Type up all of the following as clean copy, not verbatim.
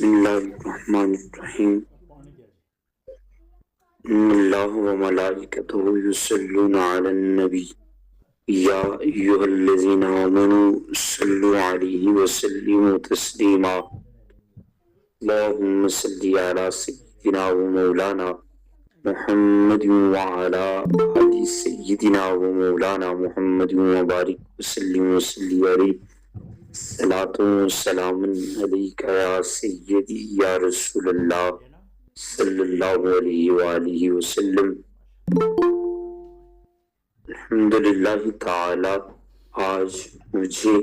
اللہ الرحمن الرحیم ان اللہ وملائکتہ یصلون علی النبی یا ایھا الذین آمنوا صلوا علیہ وسلموا تسلیما اللہم صل علی سیدنا و مولانا محمد وعلی آل سیدنا و مولانا محمد وبارک وسلم وصلی علیہ صلاۃ و سلام علیک یا سیدی یا رسول اللہ صلی اللہ علیہ وآلہ وسلم۔ الحمدللہ تعالی آج مجھے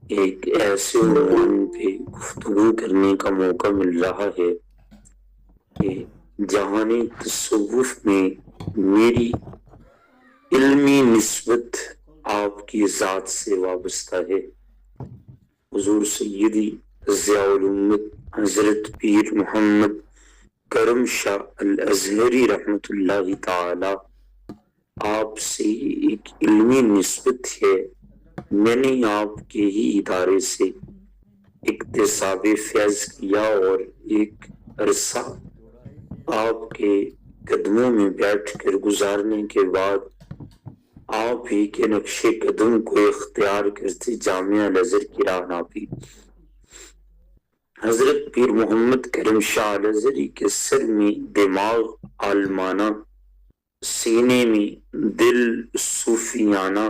ایک ایسے عنوان پہ گفتگو کرنے کا موقع مل رہا ہے کہ جہان تصوف میں میری علمی نسبت آپ کی ذات سے وابستہ ہے۔ حضور سیدی ضیاء الامت حضرت پیر محمد کرم شاہ الازہری رحمت اللہ تعالی آپ سے ایک علمی نسبت ہے۔ میں نے آپ کے ہی ادارے سے اکتساب فیض کیا اور ایک عرصہ آپ کے قدموں میں بیٹھ کر گزارنے کے بعد آپ ہی کے نقش قدم کو اختیار کرتے جامعہ الازہر کی راہ ناپی۔ حضرت پیر محمد کرم شاہ الازہری کے سر میں دماغ عالمانہ، سینے میں دل صوفیانہ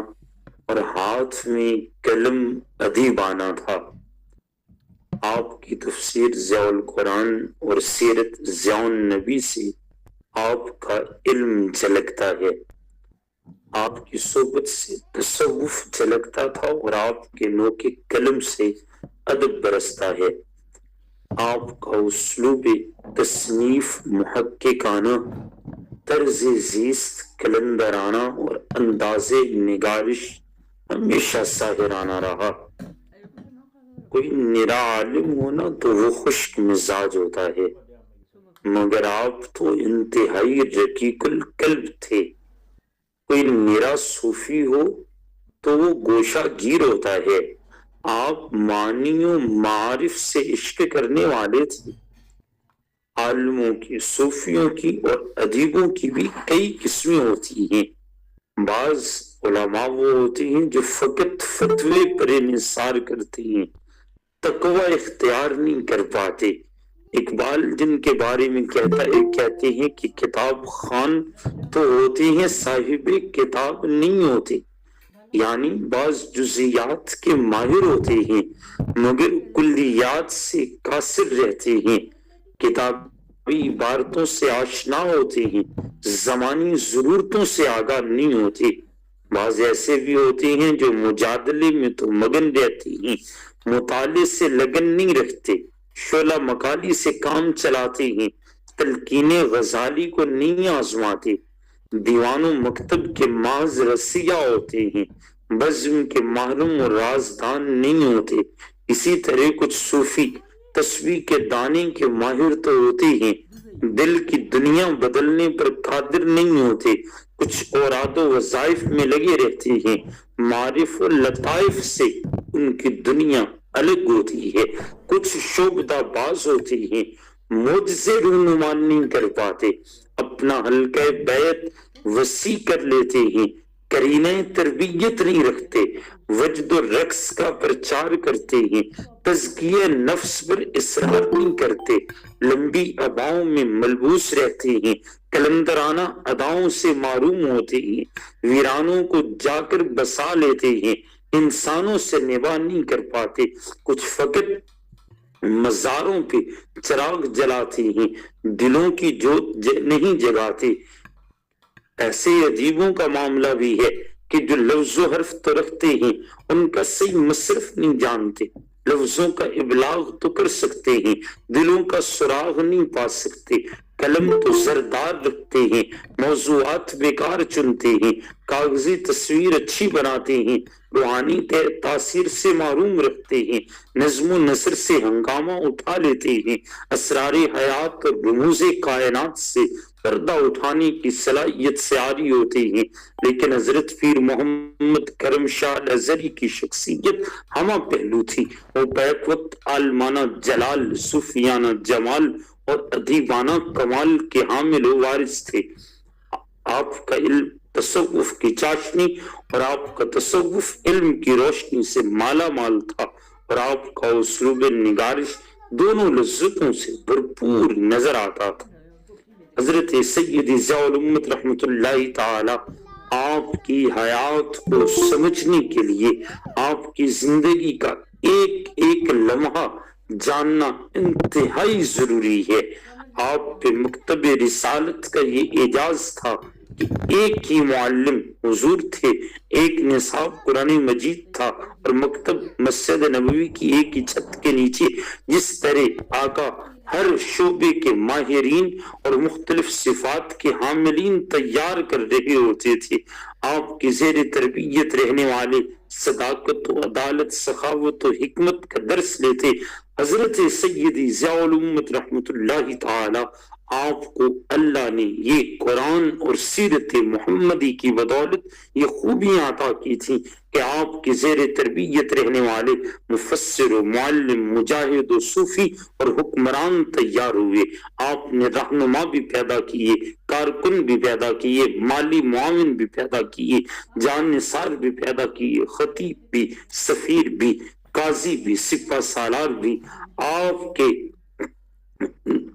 اور ہاتھ میں قلم ادیبانہ تھا۔ آپ کی تفسیر ضیاء القرآن اور سیرت ضیاء النبی سے آپ کا علم جھلکتا ہے، آپ کی صحبت سے تصوف جھلکتا تھا اور آپ کے نوک قلم سے ادب برستا ہے۔ آپ کا اسلوب تصنیف محققانہ، طرز زیست کلندرانہ اور انداز نگارش ہمیشہ ساحرانہ رہا۔ کوئی نرا عالم ہونا تو وہ خشک مزاج ہوتا ہے، مگر آپ تو انتہائی رقیق القلب تھے۔ کوئی نرا صوفی ہو تو وہ گوشہ گیر ہوتا ہے۔ آپ معنی و معارف سے عشق کرنے والے تھے۔ عالموں کی، صوفیوں کی اور ادیبوں کی بھی کئی قسمیں ہوتی ہیں۔ بعض علماء وہ ہوتے ہیں جو فقط فتوے پر انحصار کرتے ہیں، تقوی اختیار نہیں کر پاتے۔ اقبال جن کے بارے میں کہتے ہیں کہ کتاب خوان تو ہوتے ہیں، صاحب کتاب نہیں ہوتے، یعنی بعض جزیات کے ماہر ہوتے ہیں مگر کلیات سے قاصر رہتے ہیں، کتابی عبارتوں سے آشنا ہوتے ہیں، زمانی ضرورتوں سے آگاہ نہیں ہوتے۔ بعض ایسے بھی ہوتے ہیں جو مجادلے میں تو مگن رہتے ہیں، مطالعے سے لگن نہیں رکھتے، شعلہ مقالی سے کام چلاتے ہیں، تلقین غزالی کو نہیں آزماتے، دیوان و مکتب کے محض رسیہ ہوتے ہیں، بزم کے محرم و رازدان نہیں ہوتے۔ اسی طرح کچھ صوفی تسبیح کے دانے کے ماہر تو ہوتے ہیں، دل کی دنیا بدلنے پر قادر نہیں ہوتے۔ کچھ اوراد و وظائف میں لگے رہتے ہیں، معارف و لطائف سے ان کی دنیا الگ ہوتی ہے۔ کچھ شعبدہ باز ہوتے ہیں، معجزے رونما نہیں کر پاتے، اپنا حلقہ بیعت وسیع کر لیتے ہیں، کرینہ تربیت نہیں رکھتے، وجد و رقص کا پرچار کرتے ہیں، تزکیہ نفس پر اصرار نہیں کرتے، لمبی اباؤں میں ملبوس رہتے ہیں، کلندرانہ اداؤں سے معروم ہوتے ہیں، ویرانوں کو جا کر بسا لیتے ہیں، انسانوں سے نباہ نہیں کر پاتے۔ کچھ فقط مزاروں پہ چراغ جلاتے ہیں، دلوں کی جوت نہیں جگاتے۔ ایسے ادیبوں کا معاملہ بھی ہے کہ جو لفظ و حرف تو رکھتے ہیں، ان کا صحیح مصرف نہیں جانتے، لفظوں کا ابلاغ تو کر سکتے ہیں، دلوں کا سراغ نہیں پا سکتے، قلم تو زردار رکھتے ہیں، موضوعات بیکار چنتے ہیں، کاغذی تصویر اچھی بناتے ہیں، روحانی تاثیر سے معروم رکھتے ہیں، نظم و نثر سے ہنگامہ اٹھا لیتے ہیں، اسرار حیات اور رموز کائنات سے پردہ اٹھانے کی صلاحیت سے عاری ہوتے ہیں، لیکن حضرت پیر محمد کرم شاہ الازہری کی شخصیت ہمہ پہلو تھی۔ وہ بیک وقت عالمانہ جلال، صوفیانہ جمال اور ادیبانہ کمال کے حامل و وارث تھے۔ آپ کا علم تصوف کی چاشنی اور آپ کا تصوف علم کی روشنی سے مالا مال تھا، اور آپ کا اسلوب نگارش دونوں لذتوں سے بھرپور نظر آتا تھا۔ حضرت سیدی ضیاء الامت رحمت اللہ تعالی آپ کی حیات کو سمجھنے کے لیے آپ کی زندگی کا ایک ایک لمحہ جاننا انتہائی ضروری ہے۔ آپ پہ مکتب رسالت کا یہ اعجاز تھا کہ ایک ہی معلم حضور تھے، ایک نصاب قرآن مجید تھا، اور مکتب مسجد نبوی کی ایک ہی چھت کے نیچے جس طرح آقا ہر شعبے کے ماہرین اور مختلف صفات کے حاملین تیار کر رہے ہوتے تھے، آپ کی زیر تربیت رہنے والے صداقت و عدالت، سخاوت و حکمت کا درس لیتے حضرت سیدی ضیاء الامت رحمت اللہ تعالی۔ آپ کو اللہ نے یہ قرآن اور سیرت محمدی کی بدولت یہ خوبیاں عطا کی تھیں کہ آپ کی زیر تربیت رہنے والے مفسر و معلم، مجاہد و صوفی اور حکمران تیار ہوئے۔ آپ نے رہنما بھی پیدا کیے، کارکن بھی پیدا کیے، مالی معاون بھی پیدا کیے، جانثار بھی پیدا کیے، خطیب بھی، سفیر بھی، قاضی بھی، سپہ سالار بھی۔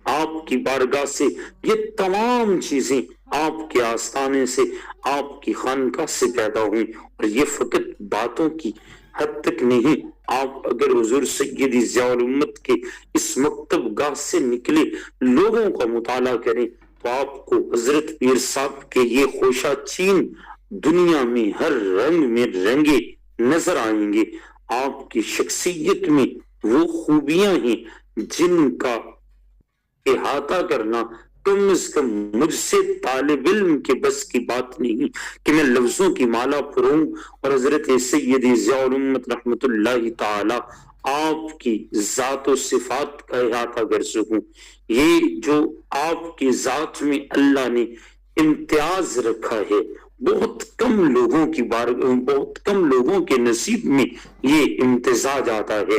آپ کی بارگاہ سے یہ تمام چیزیں آپ کے آستانے سے، آپ کی خانقاہ سے پیدا ہوئی، اور یہ فقط باتوں کی حد تک نہیں۔ آپ اگر حضور سیدی ضیاء الامت کے اس مکتب گاہ سے نکلے لوگوں کا مطالعہ کریں تو آپ کو حضرت پیر صاحب کے یہ خوشہ چین دنیا میں ہر رنگ میں رنگے نظر آئیں گے۔ آپ کی شخصیت میں وہ خوبیاں ہیں جن کا احاطہ کرنا کم از کم مجھ سے طالب علم کے بس کی بات نہیں کہ میں لفظوں کی مالا پھروں اور حضرت سیدی ضیاء الامت رحمت اللہ تعالی آپ کی ذات و صفات کا احاطہ کر سکوں۔ یہ جو آپ کی ذات میں اللہ نے امتیاز رکھا ہے، بہت کم لوگوں کے نصیب میں یہ امتزاج آتا ہے۔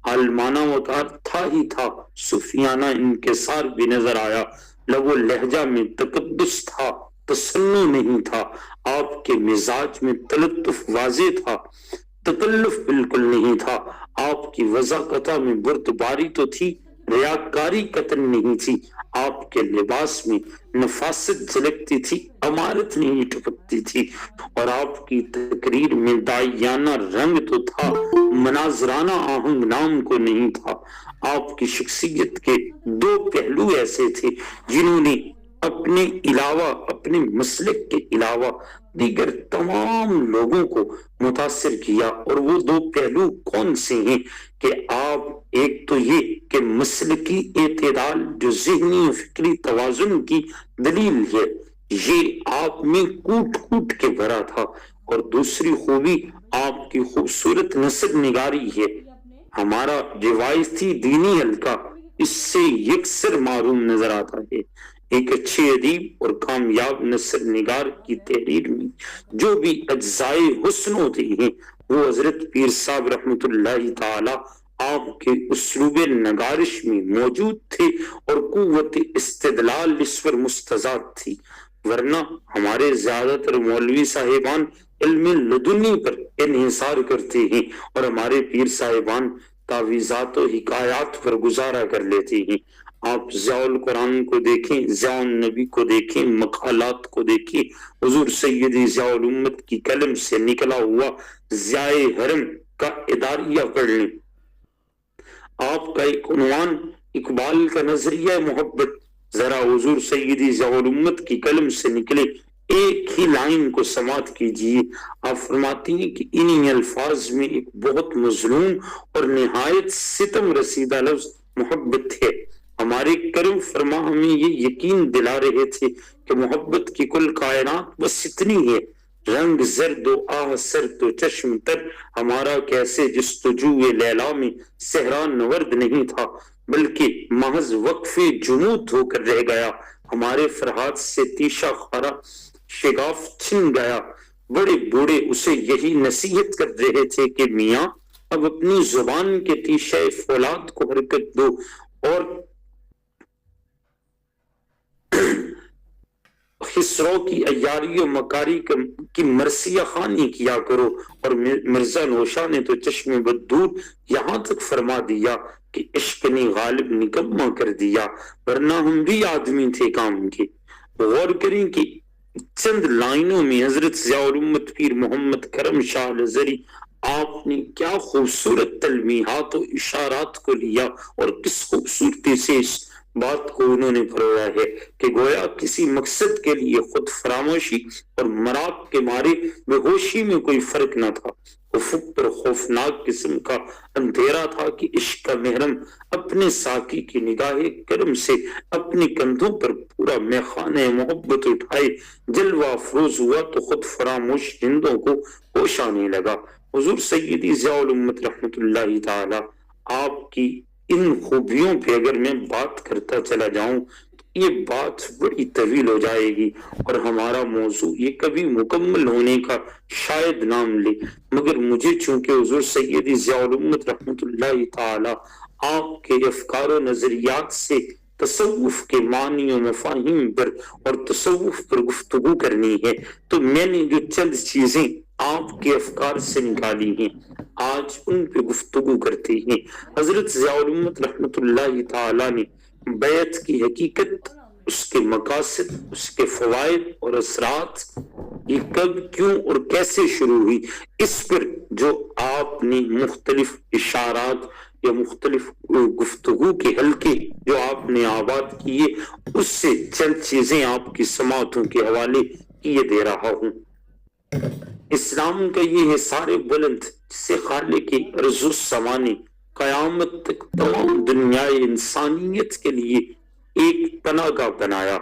عالمانہ وقار تھا ہی تھا، صوفیانہ انکسار بھی نظر آیا، لب و لہجہ میں تقدس تھا، تصنع نہیں تھا، آپ کے مزاج میں تلطف واضح تھا، تکلف بالکل نہیں تھا، آپ کی وضاقتہ میں بردباری تو تھی، ریاکاری قطن نہیں تھی، آپ کے لباس میں نفاست جھلکتی تھی، امارت نہیں ٹپکتی تھی، اور آپ کی تقریر میں داعیانہ رنگ تو تھا، مناظرانہ آہنگ نام کو نہیں تھا۔ آپ کی شخصیت کے دو پہلو ایسے تھے جنہوں نے اپنے علاوہ، اپنے مسلک کے علاوہ دیگر تمام لوگوں کو متاثر کیا، اور وہ دو پہلو کون سے ہیں کہ آپ، ایک تو یہ کہ مسلکی اعتدال جو ذہنی و فکری توازن کی دلیل ہے، یہ آپ میں کوٹ کوٹ کے بھرا تھا، اور دوسری خوبی آپ کی خوبصورت نثر نگاری ہے۔ ہمارا روایتی دینی حلقہ اس سے یکسر معروم نظر آتا ہے۔ ایک اچھے ادیب اور کامیاب نثر نگار کی تحریر میں جو بھی اجزائے حسن ہوتے ہیں وہ حضرت پیر صاحب رحمت اللہ تعالی آپ کے اسلوب نگارش میں موجود تھے، اور قوت استدلال اس پر مستضاد تھی، ورنہ ہمارے زیادہ تر مولوی صاحبان علم لدنی پر انحصار کرتے ہیں، اور ہمارے پیر صاحبان تعویذات و حکایات پر گزارا کر لیتے ہیں۔ آپ ضیاء القرآن کو دیکھیں، ضیاء النبی کو دیکھیں، مقالات کو دیکھیں، حضور سیدی ضیاء الامت کی قلم سے نکلا ہوا ضیاء حرم کا اداریہ پڑھ لیں۔ آپ کا ایک عنوان اقبال کا نظریہ محبت، ذرا حضور سیدی ضیاء الامت کی قلم سے نکلے ایک ہی لائن کو سماعت کیجئے۔ آپ فرماتی ہیں کہ انہی الفاظ میں ایک بہت مظلوم اور نہایت ستم رسیدہ لفظ محبت ہے۔ ہمارے کرم فرما ہمیں یہ یقین دلا رہے تھے کہ محبت کی کل کائنات بس اتنی ہے، رنگ زرد و آہ سرد و چشم تر ہمارا کیسے جستجوئے لیلا میں صحرا نورد نہیں تھا، بلکہ محض وقف جمود ہو کر رہ گیا، ہمارے فرحات سے تیشہ خارا شگاف چھن گیا. بڑے بوڑھے اسے یہی نصیحت کر رہے تھے کہ میاں اب اپنی زبان کے تیشہ فولاد کو حرکت دو اور خسرو کی عیاری و مکاری کی مرثیہ خوانی کیا کرو. اور مرزا نوشا نے تو چشم بد دور یہاں تک فرما دیا کہ عشق نے غالب نکمہ کر دیا، ورنہ ہم بھی آدمی تھے کام کے. غور کریں کہ چند لائنوں میں حضرت ضیاء الامت پیر محمد کرم شاہ لزری آپ نے کیا خوبصورت تلمیحات و اشارات کو لیا اور کس خوبصورتی سے اس بات کو انہوں نے پرویا ہے کہ گویا کسی مقصد کے لیے خود فراموشی اور مراق کے مارے بے ہوشی میں کوئی فرق نہ تھا. افق پر خوفناک قسم کا اندھیرا تھا کہ عشق کا محرم اپنے ساقی کی نگاہ کرم سے اپنے کندھوں پر پورا میخانہ محبت اٹھائے جلوہ افروز ہوا تو خود فراموش ہندوں کو ہوش آنے لگا. حضور سیدی ضیاء الامت رحمت اللہ تعالی آپ کی ان خوبیوں پہ اگر میں بات کرتا چلا جاؤں تو یہ بات بڑی طویل ہو جائے گی اور ہمارا موضوع یہ کبھی مکمل ہونے کا شاید نام لے. مگر مجھے چونکہ حضور سیدی ضیاء الامت رحمت اللہ تعالی آپ کے افکار و نظریات سے تصوف کے معنی و مفاہیم پر اور تصوف پر گفتگو کرنی ہے تو میں نے جو چند چیزیں آپ کے افکار سے نکالی ہیں آج ان پہ گفتگو کرتے ہیں. حضرت ضیاء الامت رحمت اللہ تعالی نے بیعت کی حقیقت، اس کے مقاصد، اس کے فوائد اور اثرات، یہ کب کیوں اور کیسے شروع ہوئی، اس پر جو آپ نے مختلف اشارات یا مختلف گفتگو کے حلقے جو آپ نے آباد کیے اس سے چند چیزیں آپ کی سماعتوں کے حوالے کیے دے رہا ہوں. اسلام کا یہ حصار بلند جسے خالق ارض و سما نے قیامت تک تمام دنیا انسانیت کے لیے ایک پناہ گاہ بنایا،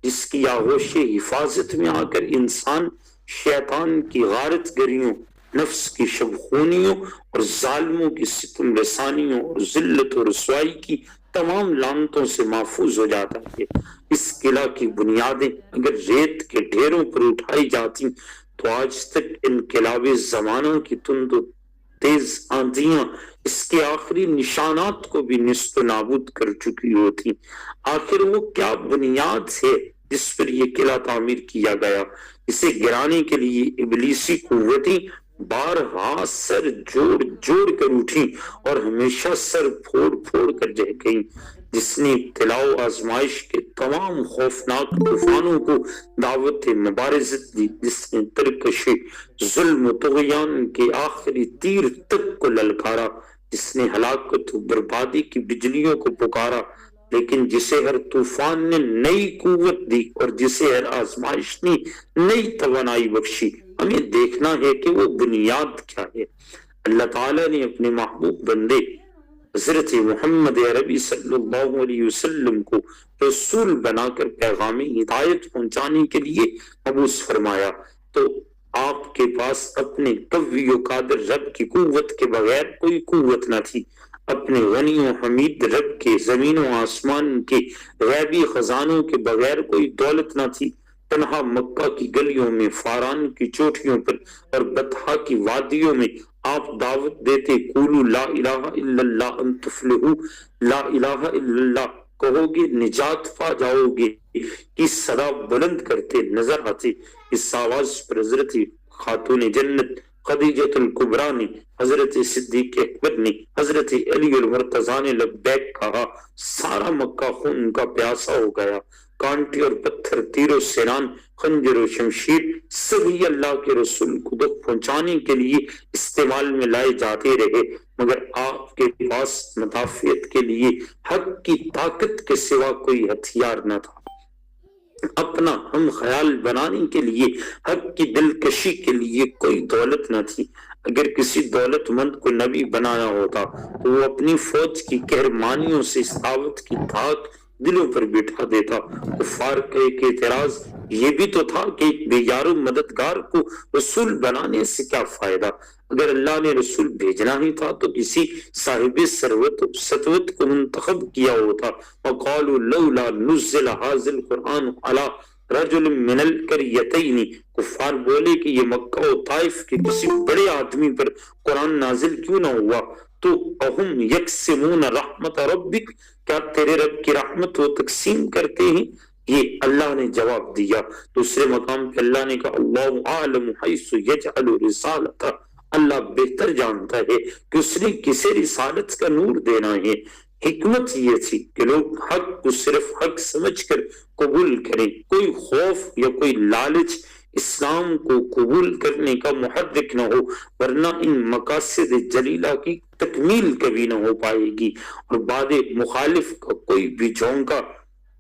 جس کی آغوش حفاظت میں آ کر انسان شیطان کی غارت گریوں، نفس کی شبخونیوں اور ظالموں کی ستم رسانیوں اور ذلت و رسوائی کی تمام لعنتوں سے محفوظ ہو جاتا ہے. اس قلعہ کی بنیادیں اگر ریت کے ڈھیروں پر اٹھائی جاتی تو آج تک انقلاب زمانوں کی تند و تیز آندیاں اس کے آخری نشانات کو بھی نیست و نابود کر چکی ہوتی. آخر وہ کیا بنیاد ہے جس پر یہ قلعہ تعمیر کیا گیا؟ اسے گرانے کے لیے ابلیسی قوتیں بارہا سر جوڑ جوڑ کر اٹھی اور ہمیشہ سر پھوڑ پھوڑ کر رہ گئیں. جس نے ابتلاء و آزمائش کے تمام خوفناک طوفانوں کو دعوت مبارزت دی، جس نے ترکش ظلم و طغیان کے آخری تیر تک کو للکارا، جس نے ہلاکت و بربادی کی بجلیوں کو پکارا، لیکن جسے ہر طوفان نے نئی قوت دی اور جسے ہر آزمائش نے نئی توانائی بخشی. ہمیں دیکھنا ہے کہ وہ بنیاد کیا ہے. اللہ تعالیٰ نے اپنے محبوب بندے حضرت محمد عربی صلی اللہ علیہ وسلم کو رسول بنا کر پیغام ہدایت پہنچانے کے لیے مبعوث فرمایا، تو آپ کے پاس اپنے قوی و قادر رب کی قوت کے بغیر کوئی قوت نہ تھی، اپنے غنی و حمید رب کے زمین و آسمان کے غیبی خزانوں کے بغیر کوئی دولت نہ تھی. تنہا مکہ کی گلیوں میں، فاران کی چوٹیوں پر اور بطحا کی وادیوں میں آپ دعوت دیتے قولوا لا الہ الا اللہ ان تفلحوا، لا الہ الا اللہ کہو گے نجات پا جاؤ گے کی صدا بلند کرتے نظر آتے. اس آواز پر حضرت خاتون جنت خدیجۃ الکبریٰ نے، حضرت صدیق اکبر نے، حضرت علی المرتضیٰ نے لبیک کہا. سارا مکہ خون کا پیاسا ہو گیا. کانٹے اور پتھر، تیر و سنان، خنجر و شمشیر سبھی اللہ کے رسول کو دکھ پہنچانے کے لیے استعمال میں لائے جاتے رہے، مگر آپ کے پاس مدافعت کے لیے حق کی طاقت کے سوا کوئی ہتھیار نہ تھا. اپنا ہم خیال بنانے کے لیے، حق کی دلکشی کے لیے کوئی دولت نہ تھی. اگر کسی دولت مند کو نبی بنایا ہوتا تو وہ اپنی فوج کی قہرمانیوں سے اس دعوت کی دھاک دلوں پر بٹھا دیتا. کفار کا ایک اعتراض یہ بھی تو تھا کہ ایک بے یار و مددگار کو رسول بنانے سے کیا فائدہ؟ اگر اللہ نے رسول بھیجنا ہی تھا تو کسی صاحب سطوت کو منتخب کیا ہوتا. وقالوا لولا نزل هذا القرآن على رجل من القريتين، کفار بولے کہ یہ مکہ و طائف کے کسی بڑے آدمی پر قرآن نازل کیوں نہ ہوا. تو اہم یقسمون رحمت ربک، کیا تیرے رب کی رحمت وہ تقسیم کرتے ہیں؟ یہ اللہ نے جواب دیا. دوسرے مقام پہ اللہ نے کہا اللہ اعلم حیث یجعل رسالتہ، اللہ بہتر جانتا ہے کہ اس نے کسے رسالت کا نور دینا ہے. حکمت یہ تھی کہ لوگ حق کو صرف حق سمجھ کر قبول کریں، کوئی خوف یا کوئی لالچ اسلام کو قبول کرنے کا محرک نہ ہو، ورنہ ان مقاصد جلیلہ کی تکمیل کبھی نہ ہو پائے گی، اور بعد مخالف کا کوئی بھی جھونکا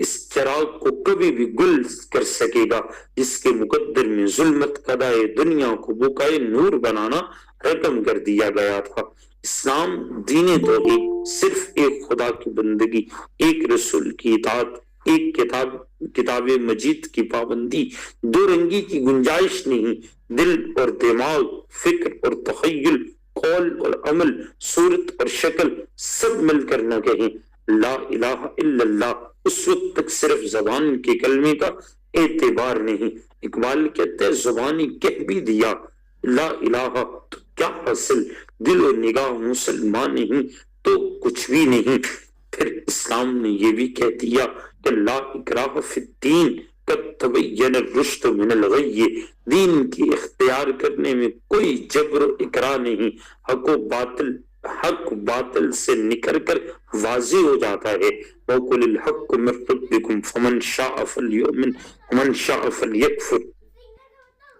اس چراغ کو کبھی بھی گل کر سکے گا جس کے مقدر میں ظلمت قضائے دنیا کو بقائے نور بنانا رقم کر دیا گیا تھا. اسلام دین توحید، صرف ایک خدا کی بندگی، ایک رسول کی اطاعت، ایک کتاب مجید کی پابندی، دو رنگی کی گنجائش نہیں. دل اور دماغ، فکر اور تخیل، قول اور عمل، صورت اور شکل سب مل کر نہ کہیں لا الہ الا اللہ، اس وقت تک صرف زبان کے کلمے کا اعتبار نہیں. اقبال کہتے ہیں زبانی کہہ بھی دیا لا الہ تو کیا حاصل، دل و نگاہ مسلمان نہیں تو کچھ بھی نہیں. پھر اسلام نے یہ بھی کہہ دیا کہ لا اکراہ فی الدین قد تبین الرشد من الغی، دین کی اختیار کرنے میں کوئی جبر و اکراہ نہیں، حق باطل سے نکل کر واضح ہو جاتا ہے. وَقُلِ الْحَقُّ مِنْ رَبِّكُمْ فَمَنْ شَاءَ فَلْيُؤْمِنْ وَمَنْ شَاءَ فَلْيَكْفُرْ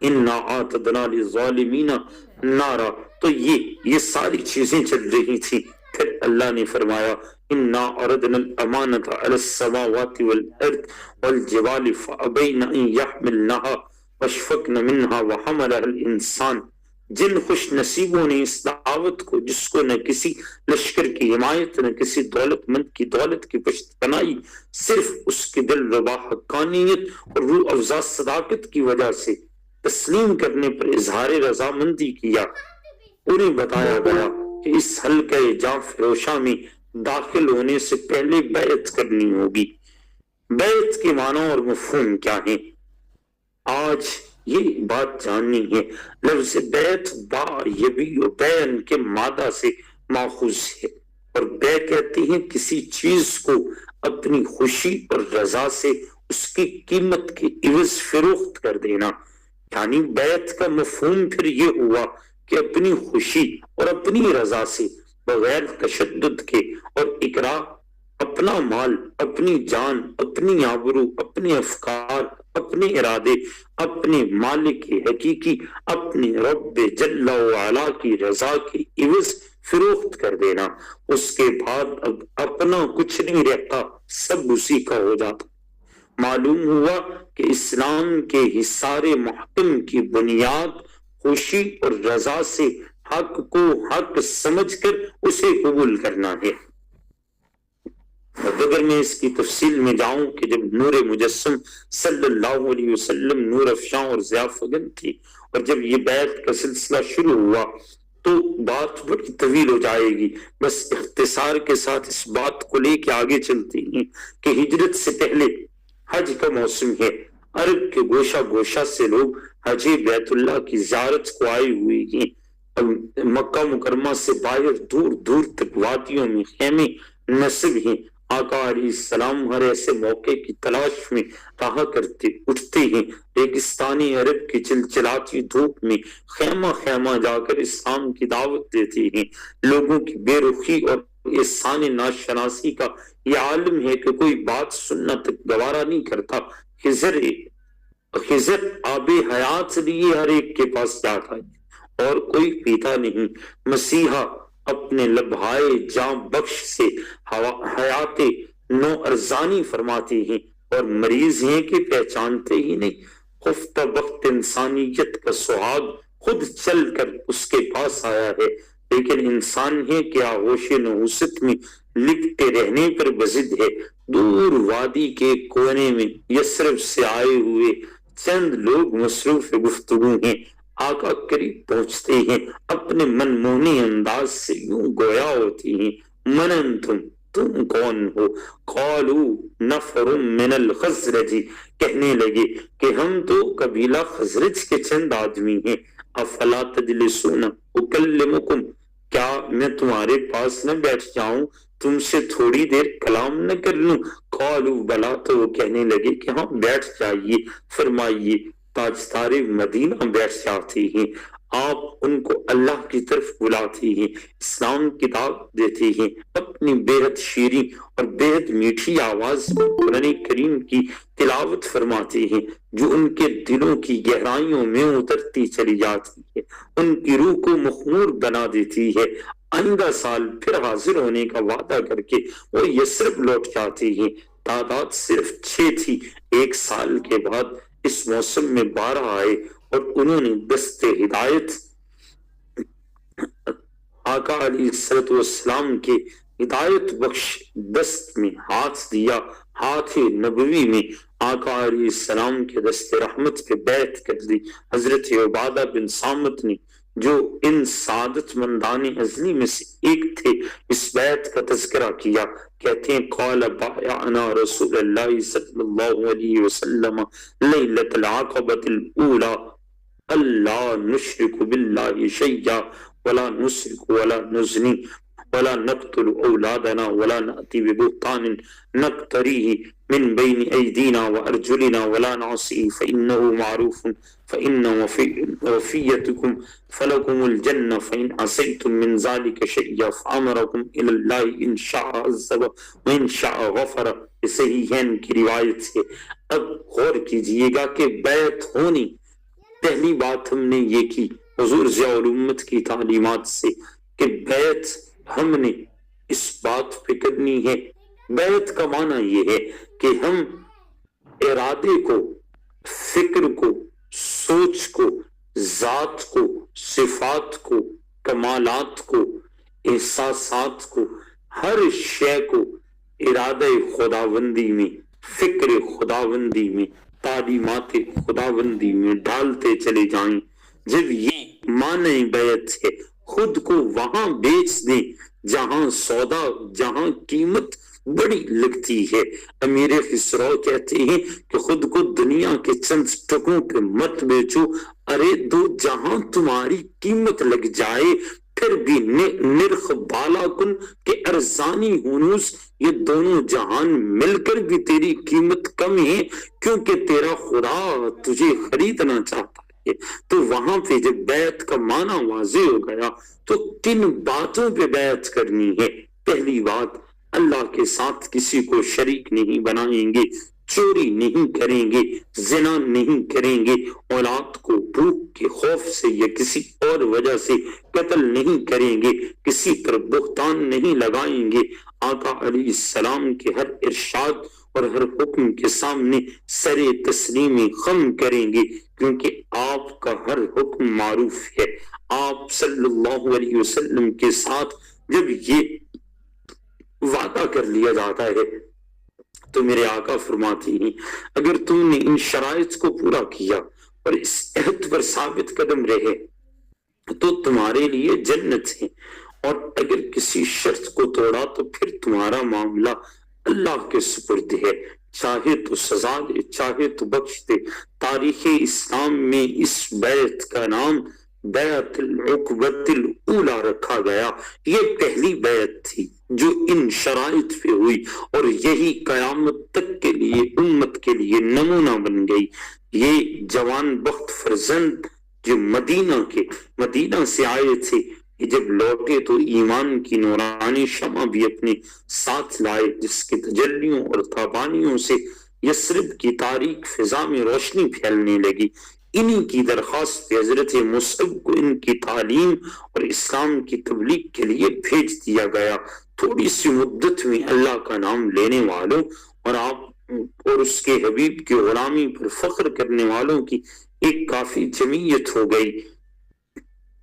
إِنَّا أَعْتَدْنَا لِلظَّالِمِينَ نَارًا. تو یہ ساری چیزیں چل رہی تھی. پھر اللہ نے فرمایا إِنَّا عَرَضْنَا الْأَمَانَةَ عَلَى السَّمَاوَاتِ وَالْأَرْضِ وَالْجِبَالِ فَأَبَيْنَ أَنْ يَحْمِلْنَهَا وَأَشْفَقْنَ مِنْهَا وَحَمَلَهَا الْإِنسَانُ. جن خوش نصیبوں نے اس دعوت کو، جس کو نہ کسی لشکر کی حمایت نہ کسی دولت مند کی دولت کی پشت پناہی، صرف اس کے دل ربا حقانیت اور روح افزا صداقت کی وجہ سے تسلیم کرنے پر اظہار رضامندی کیا. انہیں بتایا گیا کہ اس حلقہ جاں فروشاں میں داخل ہونے سے پہلے بیعت کرنی ہوگی. بیعت کے معنی اور مفہوم کیا ہیں آج یہ بات جاننی ہے. لفظ بیعت با یبی و بین کے مادہ سے ماخوذ ہے، اور بے کہتے ہیں کسی چیز کو اپنی خوشی اور رضا سے اس کی قیمت کے عوض فروخت کر دینا. یعنی بیعت کا مفہوم پھر یہ ہوا کہ اپنی خوشی اور اپنی رضا سے بغیر تشدد کے اور اکراہ اپنا مال، اپنی جان، اپنی آبرو، اپنے افکار، اپنے ارادے، اپنے مالک حقیقی، اپنے رب جل وعلا کی رضا کی عوض فروخت کر دینا. اس کے بعد اب اپنا کچھ نہیں رہتا، سب اسی کا ہو جاتا. معلوم ہوا کہ اسلام کے حصار محکم کی بنیاد خوشی اور رضا سے حق کو حق سمجھ کر اسے قبول کرنا ہے. اگر میں اس کی تفصیل میں جاؤں کہ جب نور مجسم صلی اللہ علیہ وسلم نور افشاں اور ضیاء فگن تھی، اور جب یہ بیعت کا سلسلہ شروع ہوا تو بات بڑی طویل ہو جائے گی. بس اختصار کے ساتھ اس بات کو لے کے آگے چلتے ہیں کہ ہجرت سے پہلے حج کا موسم ہے. عرب کے گوشہ گوشہ سے لوگ حج بیت اللہ کی زیارت کو آئے ہوئے ہیں. مکہ مکرمہ سے باہر دور دور تک وادیوں میں خیمے نصب ہیں. آقا علیہ السلام ہر ایسے موقع کی تلاش میں رہا کرتے اٹھتے ہیں. ریگستانی عرب کی چلچلاتی دھوپ میں خیمہ خیمہ جا کر اسلام کی دعوت دیتے ہیں. لوگوں کی بے رخی اور احسان ناشناسی کا یہ عالم ہے کہ کوئی بات سننا تک گوارا نہیں کرتا. خضر آب حیات لیے ہر ایک کے پاس جاتا ہے اور کوئی پیتا نہیں. مسیحا اپنے لبھائے جاں بخش سے حیات نو ارزانی فرماتے ہیں، اور مریض ہیں کہ پہچانتے ہی نہیں. خفتہ بخت انسانیت کا سہاگ خود چل کر اس کے پاس آیا ہے، لیکن انسان ہے کہ آغوش نحوست میں لپٹے رہنے پر بزد ہے. دور وادی کے کونے میں یثرب سے آئے ہوئے چند لوگ مصروف گفتگو ہیں. آقا قریب پہنچتے ہیں، اپنے منمونی انداز سے یوں گویا ہوتی ہیں، من انتم، تم کون ہو؟ قالوا نفر من الخزرج، کہنے لگے کہ ہم تو قبیلہ خزرج کے چند آدمی ہیں۔ افلا تجلسون اکلمکم، کیا میں تمہارے پاس نہ بیٹھ جاؤں، تم سے تھوڑی دیر کلام نہ کر لوں؟ قالوا بلا، تو وہ کہنے لگے کہ ہاں بیٹھ جائیے، فرمائیے۔ تاجدار مدینہ بیٹھ جاتے ہیں، آپ ان کو اللہ کی طرف بلاتے ہیں، اسلام کی دعوت دیتے ہیں، اپنی بےحد شیریں اور بےحد میٹھی آواز میں قرآن کریم کی تلاوت فرماتے ہیں جو ان کے دلوں کی گہرائیوں میں اترتی چلی جاتی ہے، ان کی روح کو مخمور بنا دیتی ہے۔ آئندہ سال پھر حاضر ہونے کا وعدہ کر کے وہ یثرب لوٹ جاتے ہیں۔ تعداد صرف 6 تھی۔ 1 سال کے بعد اس موسم میں 12 آئے اور انہوں نے دست ہدایت آقا علیہ السلام کے ہدایت بخش دست میں ہاتھ دیا، ہاتھ نبوی میں آقا علیہ السلام کے دست رحمت پہ بیعت کر دی۔ حضرت عبادہ بن صامت نے جو ان سعادت مندان ازلی میں سے ایک تھے اس بیعت کا تذکرہ کیا، کہتے ہیں قال بایعنا رسول اللہ صلی اللہ علیہ وسلم لیلۃ العقبۃ الاولی اللہ نشرک باللہ شیئا ولا نسرک ولا نزنی ولا نقتل اولادنا ولا نأتی ببہتان نقتریہ من بین ایدینا وارجلنا ولا نعصی فإنه معروف فإن وفیتکم فلکم الجنہ فإن عصیتم من ذلك شیئا فامرکم الی اللہ ان شاء عذب وان شاء غفر۔ صحیحین کی روایت سے اب غور کیجئے گا کہ بیعت ہونی، پہلی بات ہم نے یہ کی حضور ضیاء الامت کی تعلیمات سے کہ بیعت ہم نے اس بات پہ کرنی ہے۔ بیعت کا معنی یہ ہے کہ ہم ارادے کو، فکر کو، سوچ کو، ذات کو، صفات کو، کمالات کو، احساسات کو، ہر شے کو ارادہ خداوندی میں، فکر خداوندی میں، تعلیمات خداوندی میں ڈالتے چلے جائیں۔ جب یہ معنی بیعت ہے، خود کو وہاں بیچ دیں جہاں سودا، جہاں قیمت بڑی لگتی ہے۔ امیر خسرو کہتے ہیں کہ خود کو دنیا کے چند ٹکوں پہ مت بیچو، ارے دو جہاں تمہاری قیمت لگ جائے پھر بھی نرخ بالا کن کہ ارزانی ہنوز، یہ دونوں جہان مل کر بھی تیری قیمت کم ہے کیونکہ تیرا خدا تجھے خریدنا چاہتا ہے۔ تو وہاں پہ جب بیعت کا معنی واضح ہو گیا تو کن باتوں پہ بیعت کرنی ہے؟ پہلی بات، اللہ کے ساتھ کسی کو شریک نہیں بنائیں گے، چوری نہیں کریں گے، زنا نہیں کریں گے، اولاد کو بھوک کے خوف سے یا کسی اور وجہ سے قتل نہیں کریں گے، کسی پر بہتان نہیں لگائیں گے، آقا علیہ السلام کے ہر ارشاد اور ہر حکم کے سامنے سر تسلیم خم کریں گے کیونکہ آپ کا ہر حکم معروف ہے۔ آپ صلی اللہ علیہ وسلم کے ساتھ جب یہ وعدہ کر لیا جاتا ہے تو میرے آقا فرماتے ہیں اگر تم نے ان شرائط کو پورا کیا اور اس عہد پر ثابت قدم رہے تو تمہارے لیے جنت ہے، اور اگر کسی شرط کو توڑا تو پھر تمہارا معاملہ اللہ کے سپرد ہے، چاہے تو سزا دے چاہے تو بخش دے۔ تاریخ اسلام میں اس بیعت کا نام بیعت العقبۃ الاولی رکھا گیا۔ یہ پہلی بیعت تھی جو ان شرائط پہ ہوئی اور یہی قیامت تک کے لیے امت کے لیے نمونہ بن گئی۔ یہ جوان بخت فرزند جو مدینہ سے آئے تھے، جب لوٹے تو ایمان کی نورانی شمع بھی اپنے ساتھ لائے جس کے تجلیوں اور تابانیوں سے یثرب کی تاریک فضا میں روشنی پھیلنے لگی۔ انہی کی درخواست پہ حضرت مصعب کو ان کی تعلیم اور اسلام کی تبلیغ کے لیے بھیج دیا گیا۔ تھوڑی سی مدت میں اللہ کا نام لینے والوں اور آپ اور اس کے حبیب کی غلامی پر فخر کرنے والوں کی ایک کافی جمعیت ہو گئی۔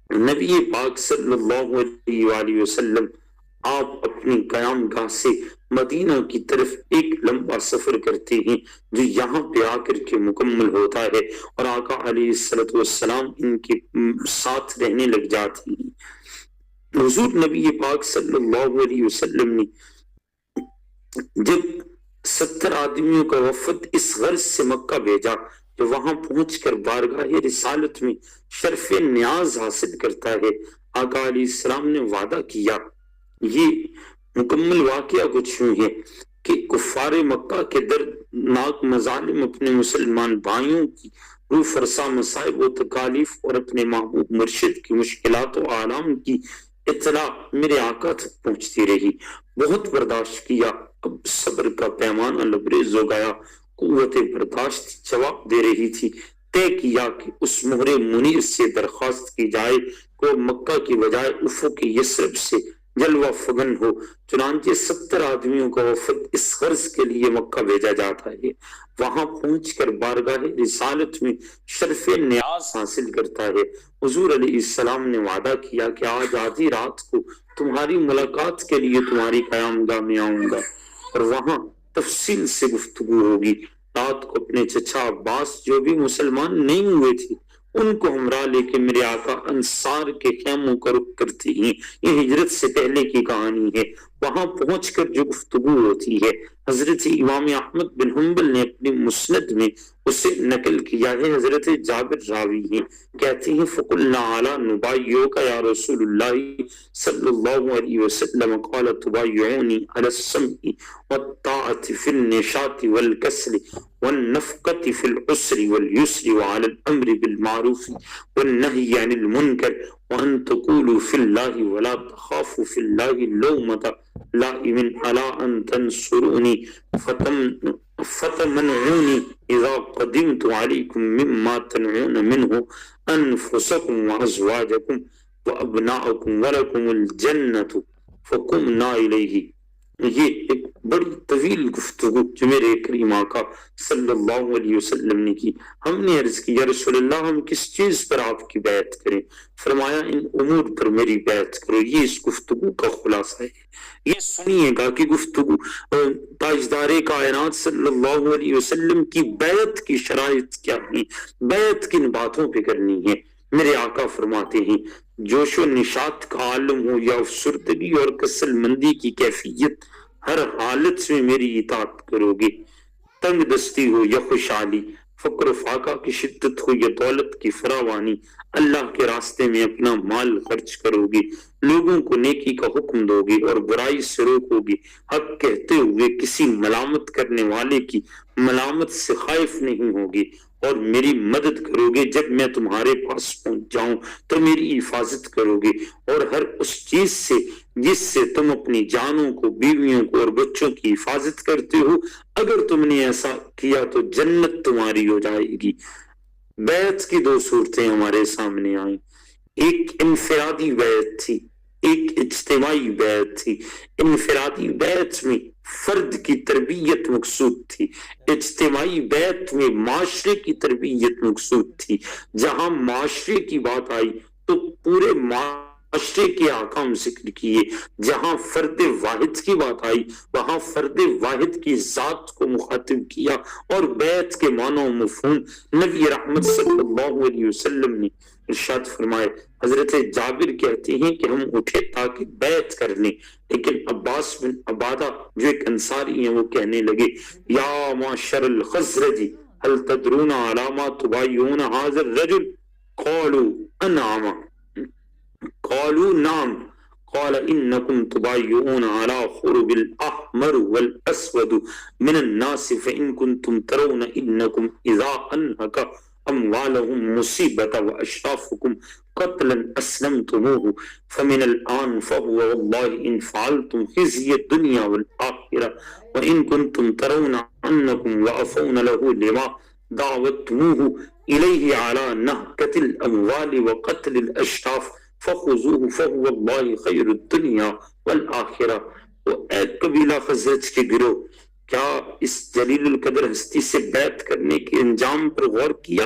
نبی پاک صلی اللہ علیہ وآلہ وسلم آپ اپنی قیام گاہ سے مدینہ کی طرف ایک لمبا سفر کرتے ہیں جو یہاں پہ آ کر کے مکمل ہوتا ہے، اور آقا علیہ الصلوۃ والسلام ان کے ساتھ رہنے لگ جاتے ہیں۔ حضور نبی پاک صلی اللہ علیہ وسلم نے جب 70 آدمیوں کا وفد اس غرض سے مکہ بھیجا کہ وہاں پہنچ کر بارگاہ رسالت میں شرف نیاز حاصل کرتا ہے، آقا علیہ السلام نے وعدہ کیا۔ یہ مکمل واقعہ کچھ یوں ہے کہ کفار مکہ کے دردناک مظالم، اپنے مسلمان بھائیوں کی روح فرسا مصائب و تکالیف اور اپنے محبوب مرشد کی مشکلات و آلام کی اطلاع میرے آقا تک پہنچتی رہی۔ بہت برداشت کیا، اب صبر کا پیمانہ لبریز ہو گیا، قوت برداشت جواب دے رہی تھی۔ طے کیا کہ اس مہر منیر سے درخواست کی جائے کہ مکہ کی بجائے افق یثرب سے جلوہ فگن ہو۔ چنانچہ 70 آدمیوں کا وفد اس غرض کے لیے مکہ بھیجا جاتا ہے، وہاں پہنچ کر بارگاہ رسالت میں شرف نیاز حاصل کرتا ہے۔ حضور علیہ السلام نے وعدہ کیا کہ آج آدھی رات کو تمہاری ملاقات کے لیے تمہاری قیام گاہ میں آؤں گا اور وہاں تفصیل سے گفتگو ہوگی۔ رات کو اپنے چچا عباس جو بھی مسلمان نہیں ہوئے تھے ان کو ہمراہ لے کے میرے آقا انصار کے خیموں کا رخ کرتے ہیں۔ یہ ہجرت سے پہلے کی کہانی ہے۔ وہاں پہنچ کر جو گفتگو ہوتی ہے، حضرت امام احمد بن حنبل نے اپنی مسند میں اسے نقل کیا ہے۔ حضرت جابر راوی ہیں، کہتے ہیں فَقُلْنَا عَلَى نُبَايِّعُكَ يَا رسول اللہ صلی اللہ علیہ وسلم قال تبايعوني على السمع والطاعة في النشاط والكسل والنفقة في العسر واليسر وعلى الأمر بالمعروف والنهي عن المنكر وأن تقولوا في الله ولا تخافوا في الله لومة لائم ألا أن تنصروني فتمنعوني إذا قدمت عليكم مما تنعون منه أنفسكم وأزواجكم وأبناءكم ولكم الجنة فقمنا إليه۔ یہ ایک بڑی طویل گفتگو جو میرے کریم آقا صلی اللہ علیہ وسلم نے کی۔ ہم نے عرض کی یا رسول اللہ ہم کس چیز پر آپ کی بیعت کریں؟ فرمایا ان امور پر میری بیعت کرو۔ یہ اس گفتگو کا خلاصہ ہے۔ یہ سنیے گا کہ گفتگو تاجدار کائنات صلی اللہ علیہ وسلم کی بیعت کی شرائط کیا ہیں، بیعت کن باتوں پہ کرنی ہے۔ میرے آقا فرماتے ہیں جوش و نشاط کا عالم ہو یا افسردگی اور کسل مندی کی کیفیت، ہر حالت میں میری اطاعت کرو گے۔ تنگ دستی ہو یا خوشحالی، فقر و فاقہ کی شدت ہو یا دولت کی فراوانی، اللہ کے راستے میں اپنا مال خرچ کرو گے، لوگوں کو نیکی کا حکم دو گے اور برائی سے روکو گے، حق کہتے ہوئے کسی ملامت کرنے والے کی ملامت سے خائف نہیں ہوگے، اور میری مدد کرو گے۔ جب میں تمہارے پاس پہنچ جاؤں تو میری حفاظت کرو گے، اور ہر اس چیز سے جس سے تم اپنی جانوں کو، بیویوں کو اور بچوں کی حفاظت کرتے ہو، اگر تم نے ایسا کیا تو جنت تمہاری ہو جائے گی۔ بیعت کی دو صورتیں ہمارے سامنے آئیں، ایک انفرادی بیعت تھی، ایک اجتماعی بیعت تھی۔ انفرادی بیعت میں فرد کی تربیت مقصود تھی، اجتماعی بیعت میں معاشرے کی تربیت مقصود تھی۔ جہاں معاشرے کی بات آئی تو پورے معاشرے کے احکام ذکر کیے، جہاں فرد واحد کی بات آئی وہاں فرد واحد کی ذات کو مخاطب کیا، اور بیعت کے معنی و مفہوم نبی رحمت صلی اللہ علیہ وسلم نے ارشاد فرمائے۔ حضرت جابر کہتے ہیں کہ ہم اٹھے تاکہ بیعت کر لیں، لیکن عباس بن عبادہ جو ایک انصاری ہیں وہ کہنے لگے یا معشر الخزرج هل تدرون على ما تبايعون هذا الرجل؟ قالوا انعم، قالوا نعم، قال انكم تبايعون على خرب الاحمر والاسود من الناس فان كنتم ترون انكم اذا انهك اموالهم مصیبت واشرافکم قتلا اسلمتموه فمن الان فهو والله ان فعلتم خزي الدنيا والآخرة وان كنتم ترون انكم وافون له لما دعوتموه اليه على نهكة الاموال وقتل الاشراف فخذوه فهو والله خير الدنيا والآخرة۔ اے قبیلہ خزرج کے گروہ، کیا اس جلیل القدر ہستی سے بیعت کرنے کے انجام پر غور کیا؟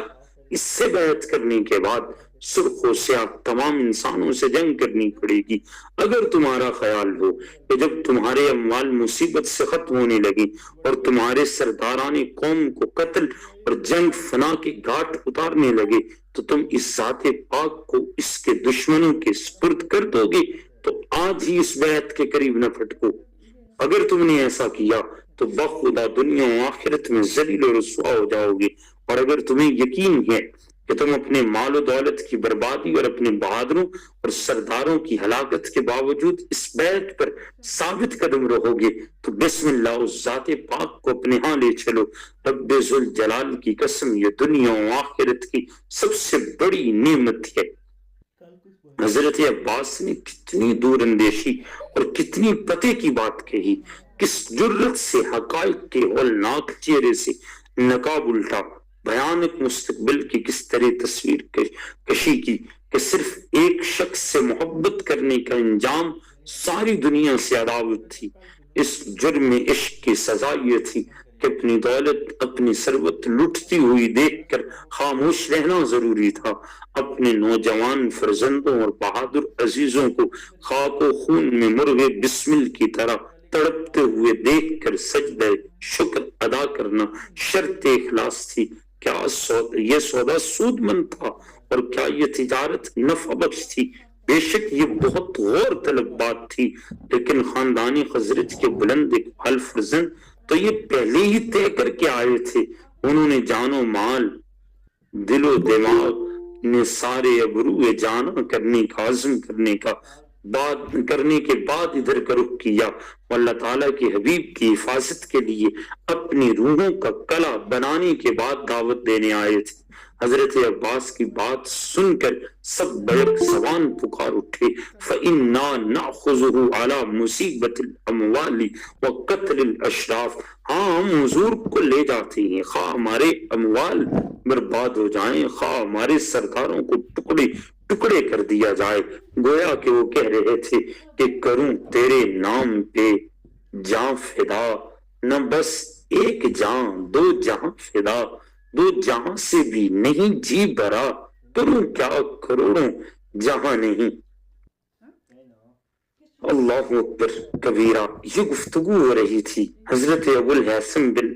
اس سے بیعت کرنے کے بعد سرخ و سیاہ تمام انسانوں سے جنگ کرنی پڑے گی۔ اگر تمہارا خیال ہو کہ جب تمہارے اموال مصیبت سے ختم ہونے لگے اور تمہارے سرداران قوم کو قتل اور جنگ فنا کے گھاٹ اتارنے لگے تو تم اس ذات پاک کو اس کے دشمنوں کے سپرد کر دو گے، تو آج ہی اس بیعت کے قریب نہ پھٹکو۔ اگر تم نے ایسا کیا تو بخدا دنیا و آخرت میں ذلیل و رسوا ہو جاؤ گے۔ اور اگر تمہیں یقین ہے کہ تم اپنے مال و دولت کی بربادی اور اپنے بہادروں اور سرداروں کی ہلاکت کے باوجود اس بیعت پر ثابت قدم رہو گے تو بسم اللہ اس ذات پاک کو اپنے ہاں لے چلو۔ رب ذوالجلال کی قسم، یہ دنیا و آخرت کی سب سے بڑی نعمت ہے۔ حضرت عباس نے کتنی دور اندیشی اور کتنی پتے کی بات کہی، کس جرت سے حقائق کے ہولناک چہرے سے نقاب الٹا، بھیانک مستقبل کی کس طرح تصویر کشی کی کہ صرف ایک شخص سے محبت کرنے کا انجام ساری دنیا سے عداوت تھی۔ اس جرم عشق کی سزا یہ تھی کہ اپنی دولت، اپنی ثروت لٹتی ہوئی دیکھ کر خاموش رہنا ضروری تھا، اپنے نوجوان فرزندوں اور بہادر عزیزوں کو خاک و خون میں مرغ بسمل کی طرح تڑپتے ہوئے دیکھ کر سجدہ شکر ادا کرنا شرط اخلاص تھی۔ کیا یہ سودا سود مند تھا اور کیا یہ تجارت نفع بخش تھی؟ بے شک یہ بہت غور طلب بات تھی، لیکن خاندانی خزرج کے بلند اقبال فرزند تو یہ پہلے ہی طے کر کے آئے تھے۔ انہوں نے جان و مال، دل و دماغ نے سارے ابرو جانا کرنے کا عزم کرنے کے بعد ادھر کا رخ کیا، اللہ تعالیٰ کے حبیب کی حفاظت کے لیے اپنی روحوں کا کلا بنانے کے بعد دعوت دینے آئے تھے۔ حضرت عباس کی بات سن کر سب بیک زبان پکار اٹھے، فَإِنَّا نَأْخُذُهُ عَلَى مُصِيبَةِ الْأَمْوَالِ وَقَتْلِ الْأَشْرَافِ، ہاں ہم حضور کو لے جاتے ہیں، خواہ ہمارے اموال برباد ہو جائیں، خواہ ہمارے سرداروں کو ٹکڑے ٹکڑے کر دیا جائے۔ گویا کہ وہ کہہ رہے تھے کہ کروں تیرے نام پہ جاں فدا، نہ بس ایک جاں دو جہاں فدا، دو جہاں سے بھی نہیں جی بھرا، کروں کیا کروڑوں جہاں نہیں۔ اللہ اکبر کبیرہ۔ یہ گفتگو ہو رہی تھی، حضرت ابو الحسن بن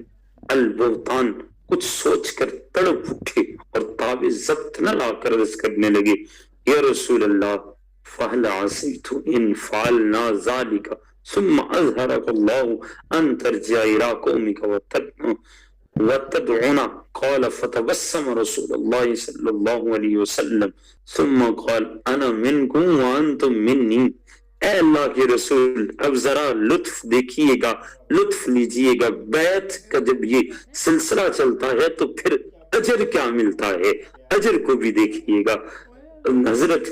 البہتان کچھ سوچ کر تڑپ اٹھے اور تاب ضبط نہ لا کر عرض کرنے لگے، یا رسول اللہ فَهَلْ عَصَيْتُ إِنْ فَعَلْنَا ذَلِكَ ثُمَّ أَظْهَرَكَ اللَّهُ أَنْ تَرْجِعَ إِلَىٰ قَوْمِكَ وَتَدْعُنَا قَالَ فَتَبَسَّمَ رسول اللہ صلی اللہ علیہ وسلم ثم قال أَنَا مِنْكُمْ وَأَنْتُمْ مِنِّي۔ اے اللہ کے رسول، اب ذرا لطف دیکھیے گا، لطف لیجئے گا، بیعت کا جب یہ سلسلہ چلتا ہے تو پھر اجر کیا ملتا ہے، اجر کو بھی دیکھیے گا۔ حضرت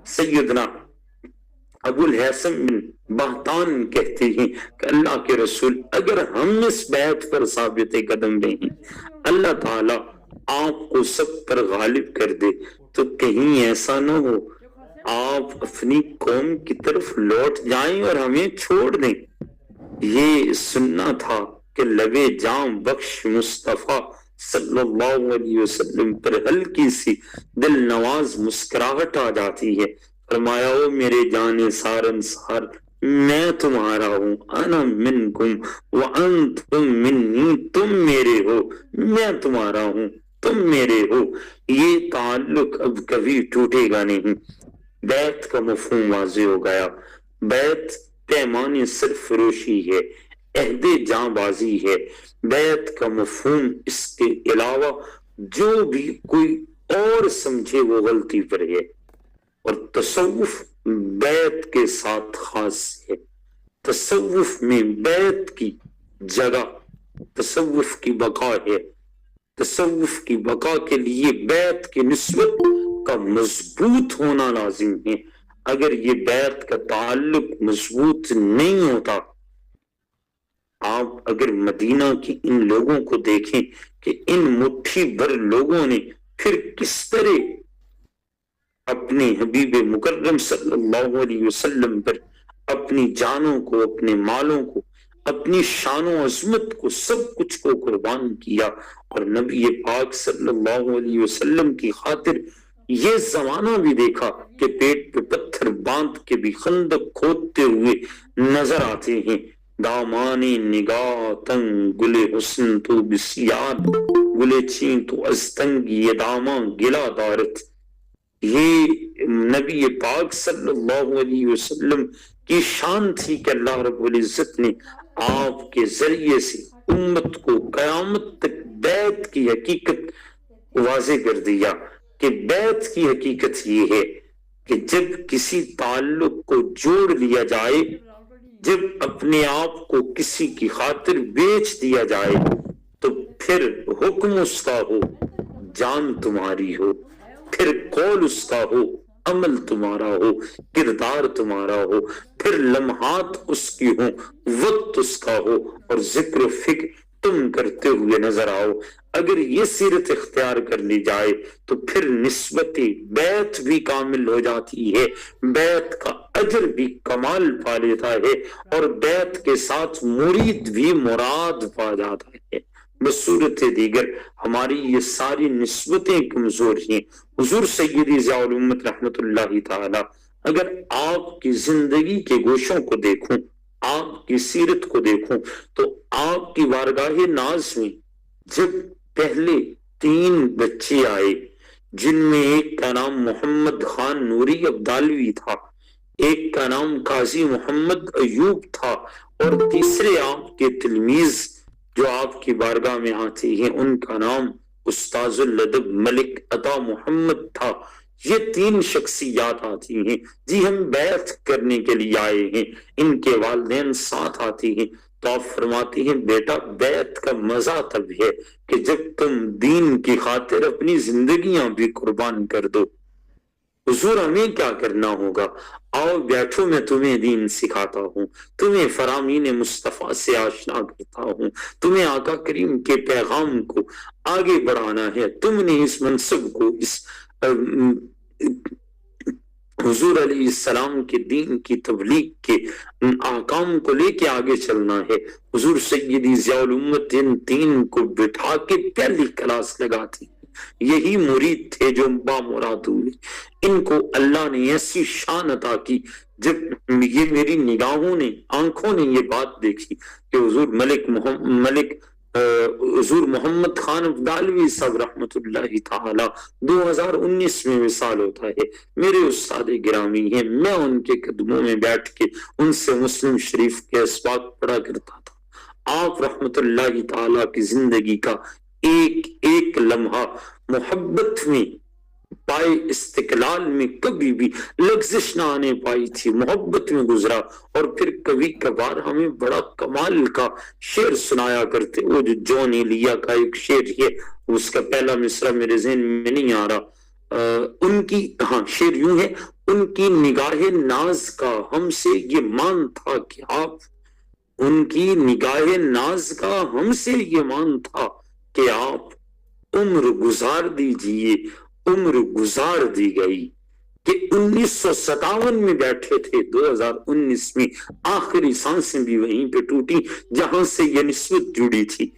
سیدنا ابو الحسن بن بہتان کہتے ہیں کہ اللہ کے رسول، اگر ہم اس بیعت پر ثابت قدم رہیں، اللہ تعالیٰ آپ کو سب پر غالب کر دے تو کہیں ایسا نہ ہو آپ اپنی قوم کی طرف لوٹ جائیں اور ہمیں چھوڑ دیں۔ یہ سننا تھا کہ لبے جام بخش مصطفیٰ صلی اللہ علیہ وسلم پر ہلکی سی دل نواز مسکراہٹ آ جاتی ہے۔ فرمایا، او میرے جان سار انصار، میں تمہارا ہوں، انا منکم وانتم منی، تم میرے ہو، میں تمہارا ہوں، تم میرے ہو۔ یہ تعلق اب کبھی ٹوٹے گا نہیں۔ بیعت کا مفہوم واضح ہو گیا۔ بیعت پیمان سرفروشی ہے، عہد جاں بازی ہے۔ بیعت کا مفہوم اس کے علاوہ جو بھی کوئی اور سمجھے وہ غلطی پر ہے، اور تصوف بیعت کے ساتھ خاص ہے۔ تصوف میں بیعت کی جگہ تصوف کی بقا ہے۔ تصوف کی بقا کے لیے بیعت کی نسبت کا مضبوط ہونا لازم ہے۔ اگر یہ بیعت کا تعلق مضبوط نہیں ہوتا، آپ اگر مدینہ کی ان لوگوں کو دیکھیں کہ ان مٹھی بھر لوگوں نے پھر کس طرح اپنے حبیب مکرم صلی اللہ علیہ وسلم پر اپنی جانوں کو، اپنے مالوں کو، اپنی شان و عظمت کو، سب کچھ کو قربان کیا، اور نبی پاک صلی اللہ علیہ وسلم کی خاطر یہ زمانہ بھی دیکھا کہ پیٹ پہ پتھر باندھ کے بھی خندق کھودتے ہوئے نظر آتے ہیں. دامانی نگاہ تنگ گلے حسن تو بسیار، گلے چین تو از تنگی یہ داماں گلا دارت. یہ نبی پاک صلی اللہ علیہ وسلم کی شان تھی کہ اللہ رب العزت نے آپ کے ذریعے سے امت کو قیامت تک بیعت کی حقیقت واضح کر دیا. کہ بیعت کی حقیقت یہ ہے کہ جب کسی تعلق کو جوڑ لیا جائے، جب اپنے آپ کو کسی کی خاطر بیچ دیا جائے، تو پھر حکم اس کا ہو، جان تمہاری ہو، پھر قول اس کا ہو، عمل تمہارا ہو، کردار تمہارا ہو، پھر لمحات اس کی ہوں، وقت اس کا ہو، اور ذکر و فکر تم کرتے ہوئے نظر آؤ. اگر یہ سیرت اختیار کر لی جائے تو پھر نسبت بیعت بھی کامل ہو جاتی ہے، بیعت کا اجر بھی کمال پا لیتا ہے، اور بیعت کے ساتھ مرید بھی مراد پا جاتا ہے. بصورت دیگر ہماری یہ ساری نسبتیں کمزور ہیں. حضور سیدی ضیاء الامت رحمت اللہ تعالی، اگر آپ کی زندگی کے گوشوں کو دیکھوں، آپ کی سیرت کو دیکھوں، تو آپ کی بارگاہ ناز میں جب پہلے 3 بچے آئے، جن میں ایک کا نام محمد خان نوری ابدالوی تھا، ایک کا نام قاضی محمد ایوب تھا، اور تیسرے آپ کے تلمیذ جو آپ کی بارگاہ میں آتے ہیں ان کا نام استاذ الادب ملک عطا محمد تھا. یہ 3 شخصیات آتی ہیں. جی ہم بیعت کرنے کے لیے آئے ہیں. ان کے والدین ساتھ آتے ہیں. تو آپ فرماتے ہیں بیٹا بیعت کا مزہ تب ہے کہ جب تم دین کی خاطر اپنی زندگیاں بھی قربان کر دو. حضور ہمیں کیا کرنا ہوگا؟ آؤ بیٹھو، میں تمہیں دین سکھاتا ہوں، تمہیں فرامین مصطفیٰ سے آشنا کرتا ہوں، تمہیں آقا کریم کے پیغام کو آگے بڑھانا ہے. تم نے اس منصب کو، اس حضور علیہ السلام کے دین کی تبلیغ کے احکام کو لے کے آگے چلنا ہے. حضور سیدی ضیاء الامت ان 3 کو بٹھا کے پہلی کلاس لگاتی. یہی مرید تھے جو بامراد ہوئے. ان کو اللہ نے ایسی شان عطا کی، جب یہ میری نگاہوں نے، آنکھوں نے یہ بات دیکھی کہ حضور محمد خان ابدالوی صاحب رحمت اللہ تعالی 2019 میں وصال ہوتا ہے، میرے استاد گرامی ہیں. میں ان کے قدموں میں بیٹھ کے ان سے مسلم شریف کے اسباق پڑھا کرتا تھا. آپ رحمت اللہ تعالی کی زندگی کا ایک ایک لمحہ محبت میں پائے، استقلال میں کبھی بھی لغزش نہ آنے پائی تھی، محبت میں گزرا. اور پھر کبھی کبھار ہمیں بڑا کمال کا شعر سنایا کرتے. وہ جو جون ایلیا کا ایک شعر ہے، اس کا پہلا مصرع میرے ذہن میں نہیں آ رہا. ان کی شعر یوں ہے: ان کی نگاہ ناز کا ہم سے یہ مان تھا کہ آپ، ان کی نگاہ ناز کا ہم سے یہ مان تھا کہ آپ عمر گزار دیجئے، عمر گزار دی گئی. کہ 1957 میں بیٹھے تھے، 2019 میں آخری سانسیں بھی وہیں پہ ٹوٹی جہاں سے یہ نسبت جڑی تھی.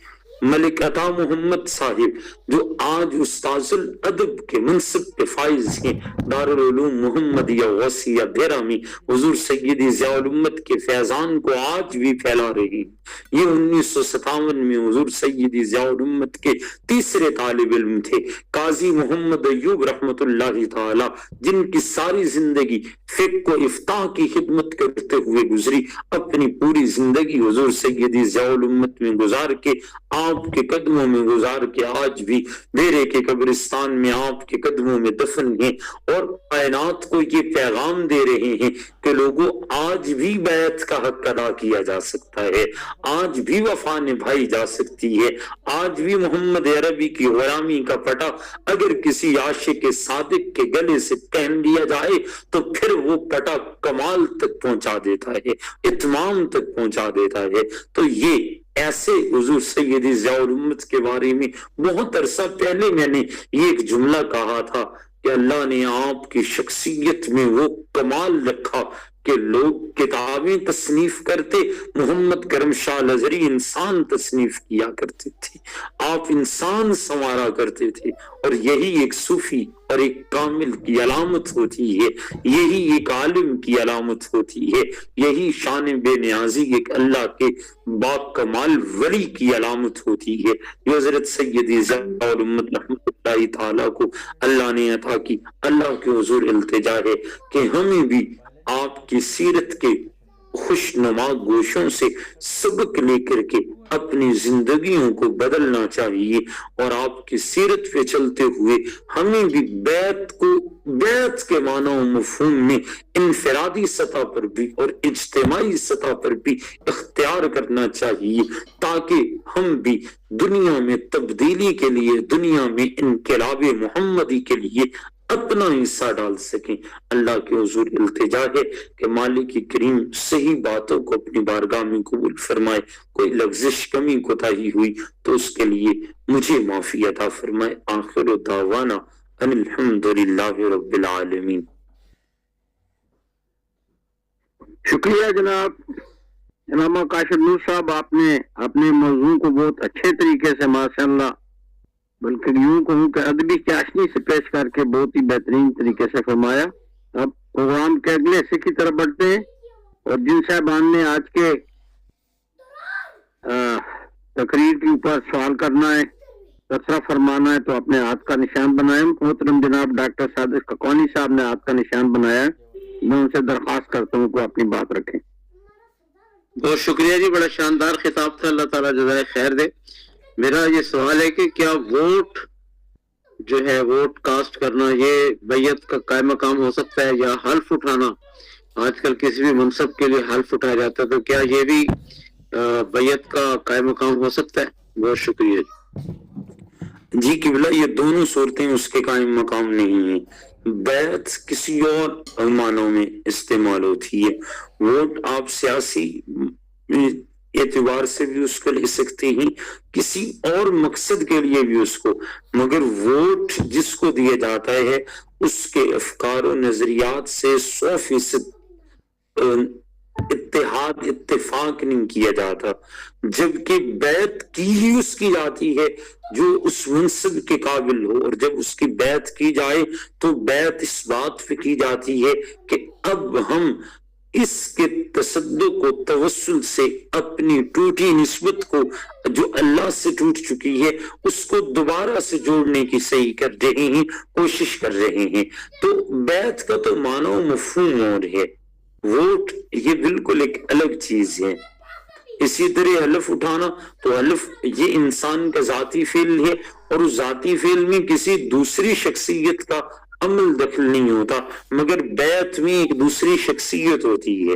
ملک عطا محمد صاحب جو آج استاذ الادب کے منصب پہ فائز ہیں، دارالعلوم محمدیہ وسیع دہرہ میں حضور سیدی ضیاء الامت کے فیضان کو آج بھی پھیلا رہی. یہ 1957 میں حضور سیدی ضیاء الامت کے تیسرے طالب علم تھے، قاضی محمد ایوب رحمت اللہ تعالی، جن کی ساری زندگی فقہ و افتاء کی خدمت کرتے ہوئے گزری. اپنی پوری زندگی حضور سیدی ضیاء الامت میں گزار کے، آپ کے قدموں میں گزار کے، آج بھی ڈیرے کے قبرستان میں آپ کے قدموں میں دفن ہیں، اور کائنات کو یہ پیغام دے رہے ہیں کہ لوگوں آج بھی بیعت کا حق ادا کیا جا سکتا ہے، آج بھی وفا نبھائی جا سکتی ہے، آج بھی محمد عربی کی غلامی کا پٹا اگر کسی عاشق صادق کے گلے سے پہن لیا جائے تو پھر وہ پٹا کمال تک پہنچا دیتا ہے، اتمام تک پہنچا دیتا ہے. تو یہ ایسے حضور سیدی ضیاء الامت کے بارے میں بہت عرصہ پہلے میں نے یہ ایک جملہ کہا تھا کہ اللہ نے آپ کی شخصیت میں وہ کمال رکھا کہ لوگ کتابیں تصنیف کرتے، محمد کرم شاہ الازہری انسان تصنیف کیا کرتے تھے، آپ انسان سنوارا کرتے تھے، اور یہی ایک صوفی اور ایک کامل کی علامت ہوتی ہے، یہی ایک عالم کی علامت ہوتی ہے، یہی شان بے نیازی ایک اللہ کے با کمال ولی کی علامت ہوتی ہے، جو حضرت سیدی ضیاء الامت رحمۃ اللہ تعالیٰ کو اللہ نے عطا کی۔ اللہ کے حضور التجا ہے کہ ہمیں بھی آپ کی سیرت کے خوشنما گوشوں سے سبق لے کر کے اپنی زندگیوں کو بدلنا چاہیے، اور آپ کی سیرت پہ چلتے ہوئے ہمیں بھی بیعت کے معنی و مفہوم میں انفرادی سطح پر بھی اور اجتماعی سطح پر بھی اختیار کرنا چاہیے، تاکہ ہم بھی دنیا میں تبدیلی کے لیے، دنیا میں انقلاب محمدی کے لیے اپنا حصہ ڈال سکیں۔ اللہ کے حضور التجا ہے کہ مالک کریم صحیح باتوں کو اپنی بارگاہ میں قبول فرمائے، کوئی لغزش کمی کوتاہی ہوئی تو اس کے لیے مجھے معافی عطا فرمائے۔ آخر دعوانا ان الحمدللہ رب العالمین۔ شکریہ جناب علامہ کاشف نور صاحب، آپ نے اپنے موضوع کو بہت اچھے طریقے سے ماشاءاللہ، بلکہ یوں کہوں کہ ادبی چاشنی سے پیش کر کے بہت ہی بہترین طریقے سے فرمایا۔ اب پروگرام کے اگلے حصے کی طرف بڑھتے ہیں، اور جن صاحبان نے آج کے تقریر کے اوپر سوال کرنا ہے، تبصرہ فرمانا ہے، تو اپنے ہاتھ کا نشان بنائیں۔ محترم جناب ڈاکٹر صادق ککوانی صاحب نے ہاتھ کا نشان بنایا ہے، میں ان سے درخواست کرتا ہوں کہ اپنی بات رکھیں۔ بہت شکریہ جی، بڑا شاندار خطاب تھا، اللہ تعالیٰ جزائے خیر دے۔ میرا یہ سوال ہے کہ کیا ووٹ جو ہے، ووٹ کاسٹ کرنا، یہ بیعت کا قائم مقام ہو سکتا ہے، یا حلف اٹھانا؟ آج کل کسی بھی منصب کے لیے حلف اٹھایا جاتا ہے، تو کیا یہ بھی بیعت کا قائم مقام ہو سکتا ہے؟ بہت شکریہ جی قبلہ، یہ دونوں صورتیں اس کے قائم مقام نہیں ہیں۔ بیعت کسی اور معنوں میں استعمال ہوتی ہے، ووٹ آپ سیاسی اعتبار سے بھی اس کو لے سکتے ہیں، کسی اور مقصد کے لیے بھی اس کو، مگر ووٹ جس کو دیا جاتا ہے اس کے افکار و نظریات سے 100% اتحاد اتفاق نہیں کیا جاتا، جبکہ بیعت کی ہی اس کی جاتی ہے جو اس منصب کے قابل ہو، اور جب اس کی بیعت کی جائے تو بیعت اس بات پہ کی جاتی ہے کہ اب ہم اس کے تصدق و توسل سے اپنی ٹوٹی نسبت کو جو اللہ سے ٹوٹ چکی ہے اس کو دوبارہ سے جوڑنے کی صحیح کر رہے ہیں، کوشش کر رہے ہیں۔ تو بیعت کا تو معنی و مفہوم اور ہے، ووٹ یہ بالکل ایک الگ چیز ہے۔ اسی طرح حلف اٹھانا، تو حلف یہ انسان کا ذاتی فعل ہے، اور اس ذاتی فعل میں کسی دوسری شخصیت کا عمل دخل نہیں ہوتا، مگر بیعت میں ایک دوسری شخصیت ہوتی ہے۔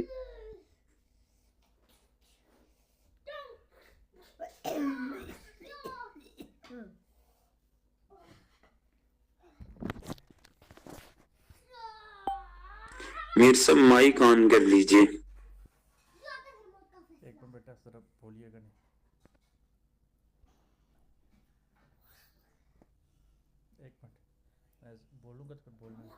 میر صاحب مائک آن کر لیجئے۔ ایک منٹ بیٹا ذرا بولیے گا نہیں، ایک منٹ میں بولوں گا تو پھر بولنا ہے۔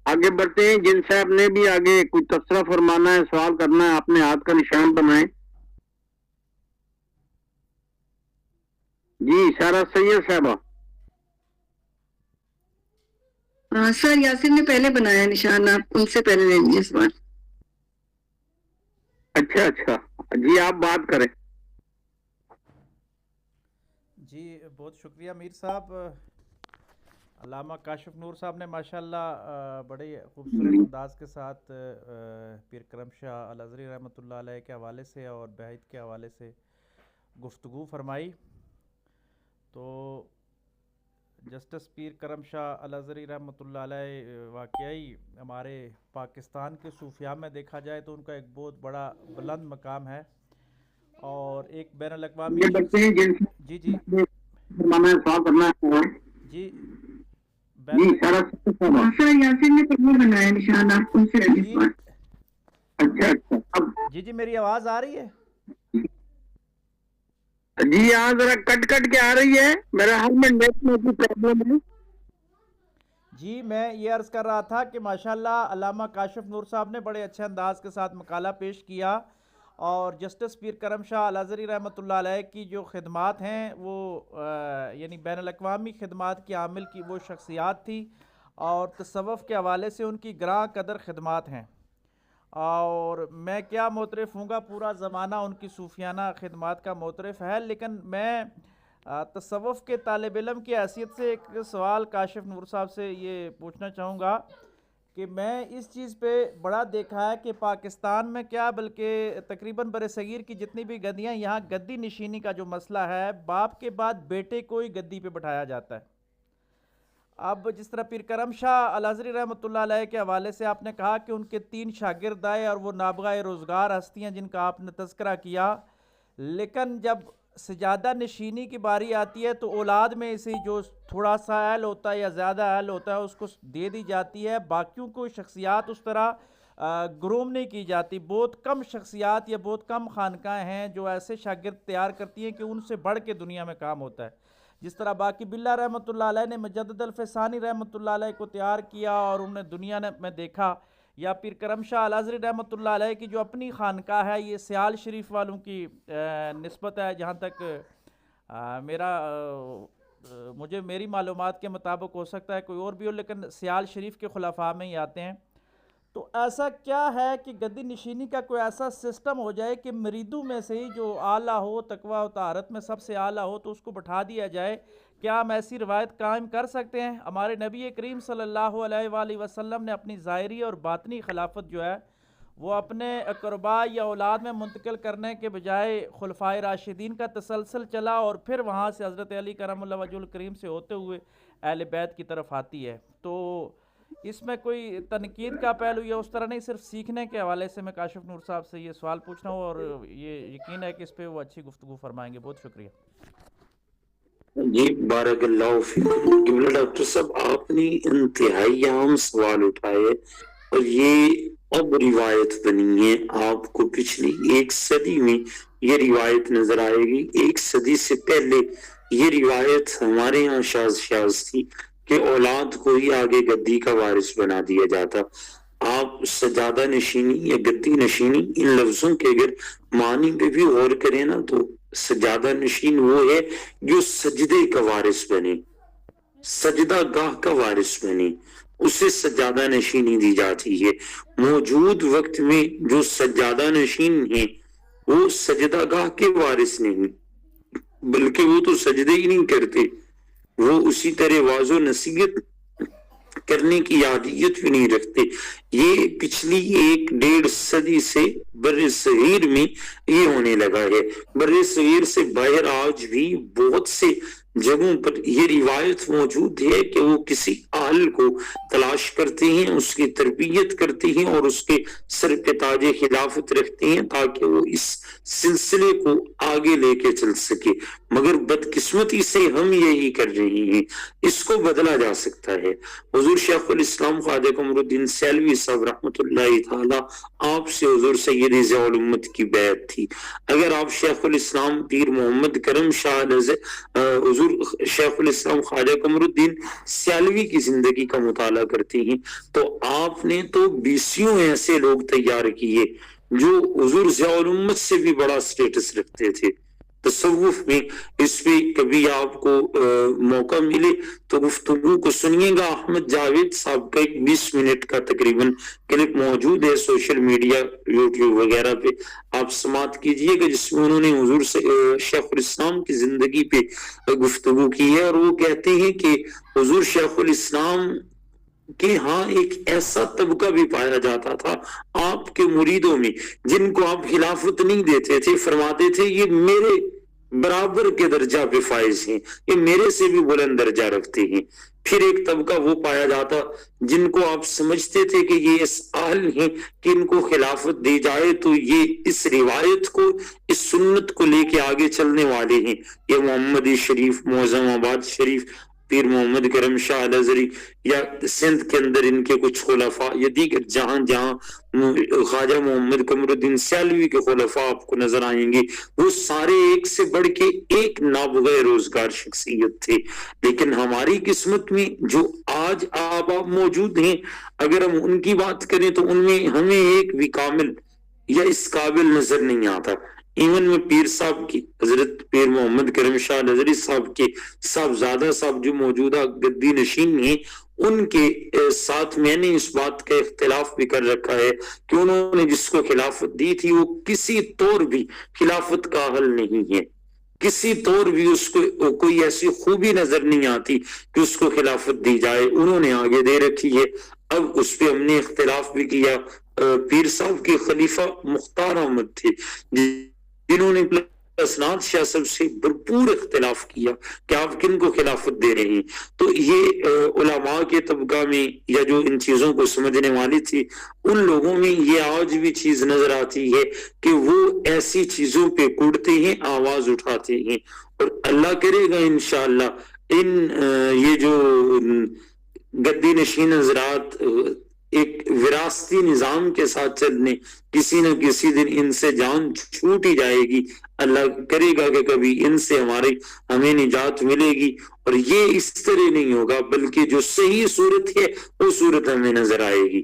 آگے بڑھتے ہیں، جن صاحب نے بھی آگے کوئی تبصرہ فرمانا ہے، سوال کرنا ہے، اپنے ہاتھ کا نشان بنائیں۔ جی سارا سید صاحبہ۔ سر یاسر نے پہلے بنایا نشان، آپ ان سے پہلے لے لیجیے سوال۔ اچھا اچھا، جی آپ بات کریں۔ جی بہت شکریہ میر صاحب۔ علامہ کاشف نور صاحب نے ماشاءاللہ بڑے خوبصورت انداز کے ساتھ پیر کرم شاہ الازہری رحمۃ اللہ علیہ کے حوالے سے اور بیعت کے حوالے سے گفتگو فرمائی۔ تو جسٹس پیر کرم شاہ الازہری رحمۃ اللہ علیہ واقعی ہمارے پاکستان کے صوفیاء میں دیکھا جائے تو ان کا ایک بہت بڑا بلند مقام ہے، اور ایک بین الاقوامی جی جی جی سر یاسر نے پہلے بنایا نشان، آپ ان سے لے لیجیے سوال۔ اچھا اچھا، جی جی میری آواز آ رہی ہے؟ جی یہاں ذرا کٹ کٹ کے آ رہی ہے، میرا حال میں نیٹ میں کوئی پرابلم ہے. جی میں یہ عرض کر رہا تھا کہ ماشاءاللہ علامہ کاشف نور صاحب نے بڑے اچھے انداز کے ساتھ مقالہ پیش کیا، اور جسٹس پیر کرم شاہ الازہری رحمۃ اللہ علیہ کی جو خدمات ہیں وہ یعنی بین الاقوامی خدمات کی عامل کی وہ شخصیات تھی، اور تصوف کے حوالے سے ان کی گراں قدر خدمات ہیں، اور میں کیا معترف ہوں گا، پورا زمانہ ان کی صوفیانہ خدمات کا معترف ہے. لیکن میں تصوف کے طالب علم کی حیثیت سے ایک سوال کاشف نور صاحب سے یہ پوچھنا چاہوں گا کہ میں اس چیز پہ بڑا دیکھا ہے کہ پاکستان میں کیا بلکہ تقریباً بر صغیر کی جتنی بھی گدیاں، یہاں گدی نشینی کا جو مسئلہ ہے، باپ کے بعد بیٹے کو ہی گدی پہ بٹھایا جاتا ہے. اب جس طرح پیر کرم شاہ الازہری رحمۃ اللہ علیہ کے حوالے سے آپ نے کہا کہ ان کے 3 شاگرد آئے اور وہ نابغہ روزگار ہستیاں جن کا آپ نے تذکرہ کیا، لیکن جب سجادہ نشینی کی باری آتی ہے تو اولاد میں سے جو تھوڑا سا اہل ہوتا ہے یا زیادہ اہل ہوتا ہے اس کو دے دی جاتی ہے، باقیوں کو شخصیات اس طرح گروم نہیں کی جاتی. بہت کم شخصیات یا بہت کم خانقاہیں ہیں جو ایسے شاگرد تیار کرتی ہیں کہ ان سے بڑھ کے دنیا میں کام ہوتا ہے. جس طرح باقی باللہ رحمۃ اللہ علیہ نے مجدد الفسانی رحمۃ اللہ علیہ کو تیار کیا اور انہیں دنیا میں دیکھا، یا پیر کرم شاہ الازہری رحمۃ اللہ علیہ کی جو اپنی خانقاہ ہے، یہ سیال شریف والوں کی نسبت ہے، جہاں تک میری معلومات کے مطابق، ہو سکتا ہے کوئی اور بھی ہو، لیکن سیال شریف کے خلفاء میں ہی آتے ہیں. تو ایسا کیا ہے کہ گدی نشینی کا کوئی ایسا سسٹم ہو جائے کہ مریدوں میں سے ہی جو اعلیٰ ہو، تقویٰ و طہارت میں سب سے اعلیٰ ہو، تو اس کو بٹھا دیا جائے؟ کیا ہم ایسی روایت قائم کر سکتے ہیں؟ ہمارے نبی کریم صلی اللہ علیہ وآلہ وسلم نے اپنی ظاہری اور باطنی خلافت جو ہے وہ اپنے اقرباء یا اولاد میں منتقل کرنے کے بجائے خلفائے راشدین کا تسلسل چلا، اور پھر وہاں سے حضرت علی کرم اللہ وجہ الکریم سے ہوتے ہوئے اہل بیت کی طرف آتی ہے. تو اس میں کوئی تنقید کا پہلو یا اس طرح نہیں، صرف سیکھنے کے حوالے سے میں کاشف نور صاحب سے یہ سوال پوچھنا ہوں، اور یہ یقین ہے کہ اس پہ وہ اچھی گفتگو فرمائیں گے. بہت شکریہ. جی بارک اللہ فیکم. قبلہ ڈاکٹر صاحب، آپ نے انتہائی اہم سوال اٹھائے، اور یہ اب روایت بنی ہے. آپ کو پچھلی 1 صدی میں یہ روایت نظر آئے گی. 1 صدی سے پہلے یہ روایت ہمارے یہاں شاذ تھی کہ اولاد کو ہی آگے گدی کا وارث بنا دیا جاتا. آپ سجادہ نشینی یا گدی نشینی ان لفظوں کے اگر معنی پہ بھی غور کریں نا، تو سجادہ نشین وہ ہے جو سجدے کا وارث بنے، سجدہ گاہ کا وارث بنے، اسے سجادہ نشینی دی جاتی ہے. موجود وقت میں جو سجادہ نشین ہیں وہ سجدہ گاہ کے وارث نہیں، بلکہ وہ تو سجدے ہی نہیں کرتے، وہ اسی طرح واضح و نصیحت کرنے کی عادیت بھی نہیں رکھتے. یہ پچھلی 1-1.5 صدی سے بر صغیر میں یہ ہونے لگا ہے. بر صغیر سے باہر آج بھی بہت سے جگہوں پر یہ روایت موجود ہے کہ وہ کسی اہل کو تلاش کرتے ہیں، اس کی تربیت کرتے ہیں اور اس کے سر پہ تاج خلافت رکھتے ہیں تاکہ وہ اس سلسلے کو آگے لے کے چل سکے. مگر بدقسمتی سے ہم یہی کر رہے ہیں. اس کو بدلا جا سکتا ہے. حضور شیخ الاسلام خواجہ قمر الدین سیلوی صاحب رحمۃ اللہ تعالی آپ سے حضور سید ضیاء الامت کی بیعت تھی. اگر آپ شیخ الاسلام پیر محمد کرم شاہ حضور شیخ الاسلام خواجہ قمر الدین سیالوی کی زندگی کا مطالعہ کرتے ہیں تو آپ نے تو 20 ایسے لوگ تیار کیے جو حضور ضیاء الامت سے بھی بڑا سٹیٹس رکھتے تھے تصوف میں. اس پہ کبھی آپ کو موقع ملے تو گفتگو کو سنیے گا. احمد جاوید صاحب کا ایک 20 منٹ کا تقریباً کلپ موجود ہے سوشل میڈیا یوٹیوب وغیرہ پہ، آپ سماعت کیجئے گا، جس میں انہوں نے حضور سے شیخ الاسلام کی زندگی پہ گفتگو کی ہے. اور وہ کہتے ہیں کہ حضور شیخ الاسلام کہ ہاں ایک ایسا طبقہ بھی پایا جاتا تھا آپ کے مریدوں میں جن کو آپ خلافت نہیں دیتے تھے، فرماتے تھے یہ میرے برابر کے درجہ پہ فائز ہیں، یہ میرے سے بھی بلند درجہ رکھتے ہیں. پھر ایک طبقہ وہ پایا جاتا جن کو آپ سمجھتے تھے کہ یہ اس اہل ہیں کہ ان کو خلافت دی جائے تو یہ اس روایت کو، اس سنت کو لے کے آگے چلنے والے ہیں. یہ محمدی شریف، معظم آباد شریف، پیر محمد کرم شاہ الازہری یا سندھ کے اندر ان کے کچھ خلفاء یا دیگر جہاں جہاں خواجہ محمد قمر الدین سیالوی کے خلفاء آپ کو نظر آئیں گے، وہ سارے ایک سے بڑھ کے ایک نابغہ روزگار شخصیت تھے. لیکن ہماری قسمت میں جو آج آبا موجود ہیں، اگر ہم ان کی بات کریں تو ان میں ہمیں ایک بھی کامل یا اس قابل نظر نہیں آتا. ایون میں پیر صاحب کی حضرت پیر محمد کرم شاہ الازہری صاحب کے صاحبزادہ صاحب جو موجودہ گدی نشین ہیں، ان کے ساتھ میں نے اس بات کا اختلاف بھی کر رکھا ہے کہ انہوں نے جس کو خلافت دی تھی وہ کسی طور بھی خلافت کا حل نہیں ہے، کسی طور بھی اس کو کوئی ایسی خوبی نظر نہیں آتی کہ اس کو خلافت دی جائے، انہوں نے آگے دے رکھی ہے. اب اس پہ ہم نے اختلاف بھی کیا. پیر صاحب کے خلیفہ مختار احمد تھے جنہوں نے اسناد شاہ سے بھرپور اختلاف کیا کہ آپ کن کو خلافت دے رہے ہیں. تو یہ علماء کے طبقہ میں یا جو ان چیزوں کو سمجھنے والی تھی ان لوگوں میں یہ آج بھی چیز نظر آتی ہے کہ وہ ایسی چیزوں پہ کوڑتے ہیں، آواز اٹھاتے ہیں. اور اللہ کرے گا انشاءاللہ یہ جو گدی نشین حضرات ایک وراثتی نظام کے ساتھ چلنے، کسی نہ کسی دن ان سے جان چھوٹ ہی جائے گی. اللہ کرے گا کہ کبھی ان سے ہمیں نجات ملے گی، اور یہ اس طرح نہیں ہوگا بلکہ جو صحیح صورت ہے وہ صورت ہمیں نظر آئے گی.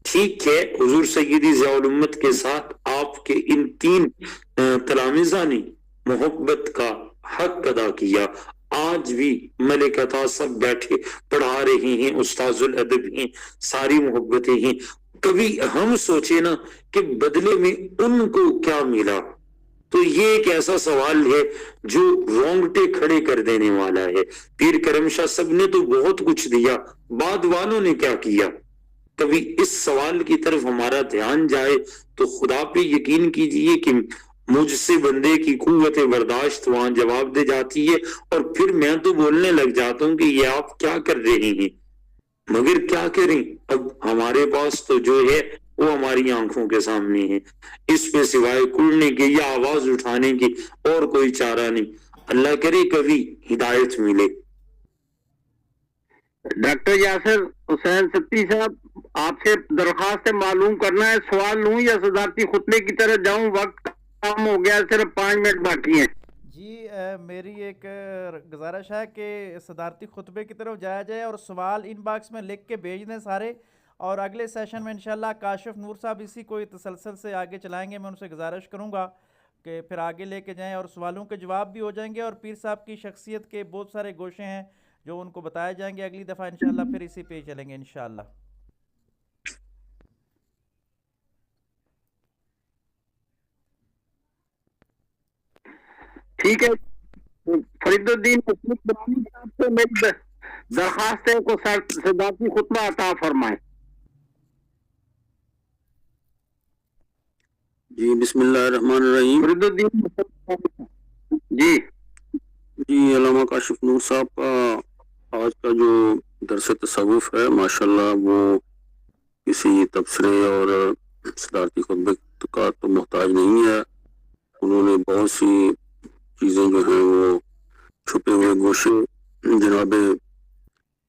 ٹھیک ہے، حضور سیدی ضیاء الامت کے ساتھ آپ کے ان 3 تلامذہ نے محبت کا حق ادا کیا. آج بھی ملک عطا سب بیٹھے پڑھا رہے ہیں، استاذ الادب ہیں، ساری محبتیں ہیں. کبھی ہم سوچے نا کہ بدلے میں ان کو کیا ملا، تو یہ ایک ایسا سوال ہے جو رونگٹے کھڑے کر دینے والا ہے. پیر کرم شاہ صاحب نے تو بہت کچھ دیا، بعد والوں نے کیا کیا؟ کبھی اس سوال کی طرف ہمارا دھیان جائے تو خدا پہ یقین کیجئے کہ مجھ سے بندے کی قوت برداشت وہاں جواب دے جاتی ہے، اور پھر میں تو بولنے لگ جاتا ہوں کہ یہ آپ کیا کر رہے ہیں، مگر کیا کریں، اب ہمارے پاس تو جو ہے وہ ہماری آنکھوں کے سامنے ہے، اس پہ سوائے کڑنے کے یا آواز اٹھانے کی اور کوئی چارہ نہیں. اللہ کرے کبھی ہدایت ملے. ڈاکٹر یاسر حسین ستی صاحب، آپ سے درخواست معلوم کرنا ہے، سوال لوں یا صدارتی خطبے کی طرف جاؤں؟ وقت کم ہو گیا، صرف 5 منٹ باقی ہیں. جی میری ایک گزارش ہے کہ صدارتی خطبے کی طرف جایا جائے اور سوال ان باکس میں لکھ کے بھیج دیں سارے، اور اگلے سیشن میں انشاءاللہ کاشف نور صاحب اسی کوئی تسلسل سے آگے چلائیں گے. میں ان سے گزارش کروں گا کہ پھر آگے لے کے جائیں اور سوالوں کے جواب بھی ہو جائیں گے، اور پیر صاحب کی شخصیت کے بہت سارے گوشے ہیں جو ان کو بتائے جائیں گے. اگلی دفعہ انشاءاللہ پھر اسی پہ چلیں گے انشاءاللہ. ٹھیک ہے، فرید الدین برانی صاحب سے میری درخواست ہے کو صدارتی خطبہ عطا فرمائیں. جی بسم اللہ الرحمن الرحیم. فرید الدین جی علامہ کاشف نور صاحب کا آج کا جو درس تصوف ہے ماشاءاللہ وہ کسی تبصرے اور صدارتی خطبے کا تو محتاج نہیں ہے. انہوں نے بہت سی چیزیں جو ہیں وہ چھپے ہوئے گوشے جناب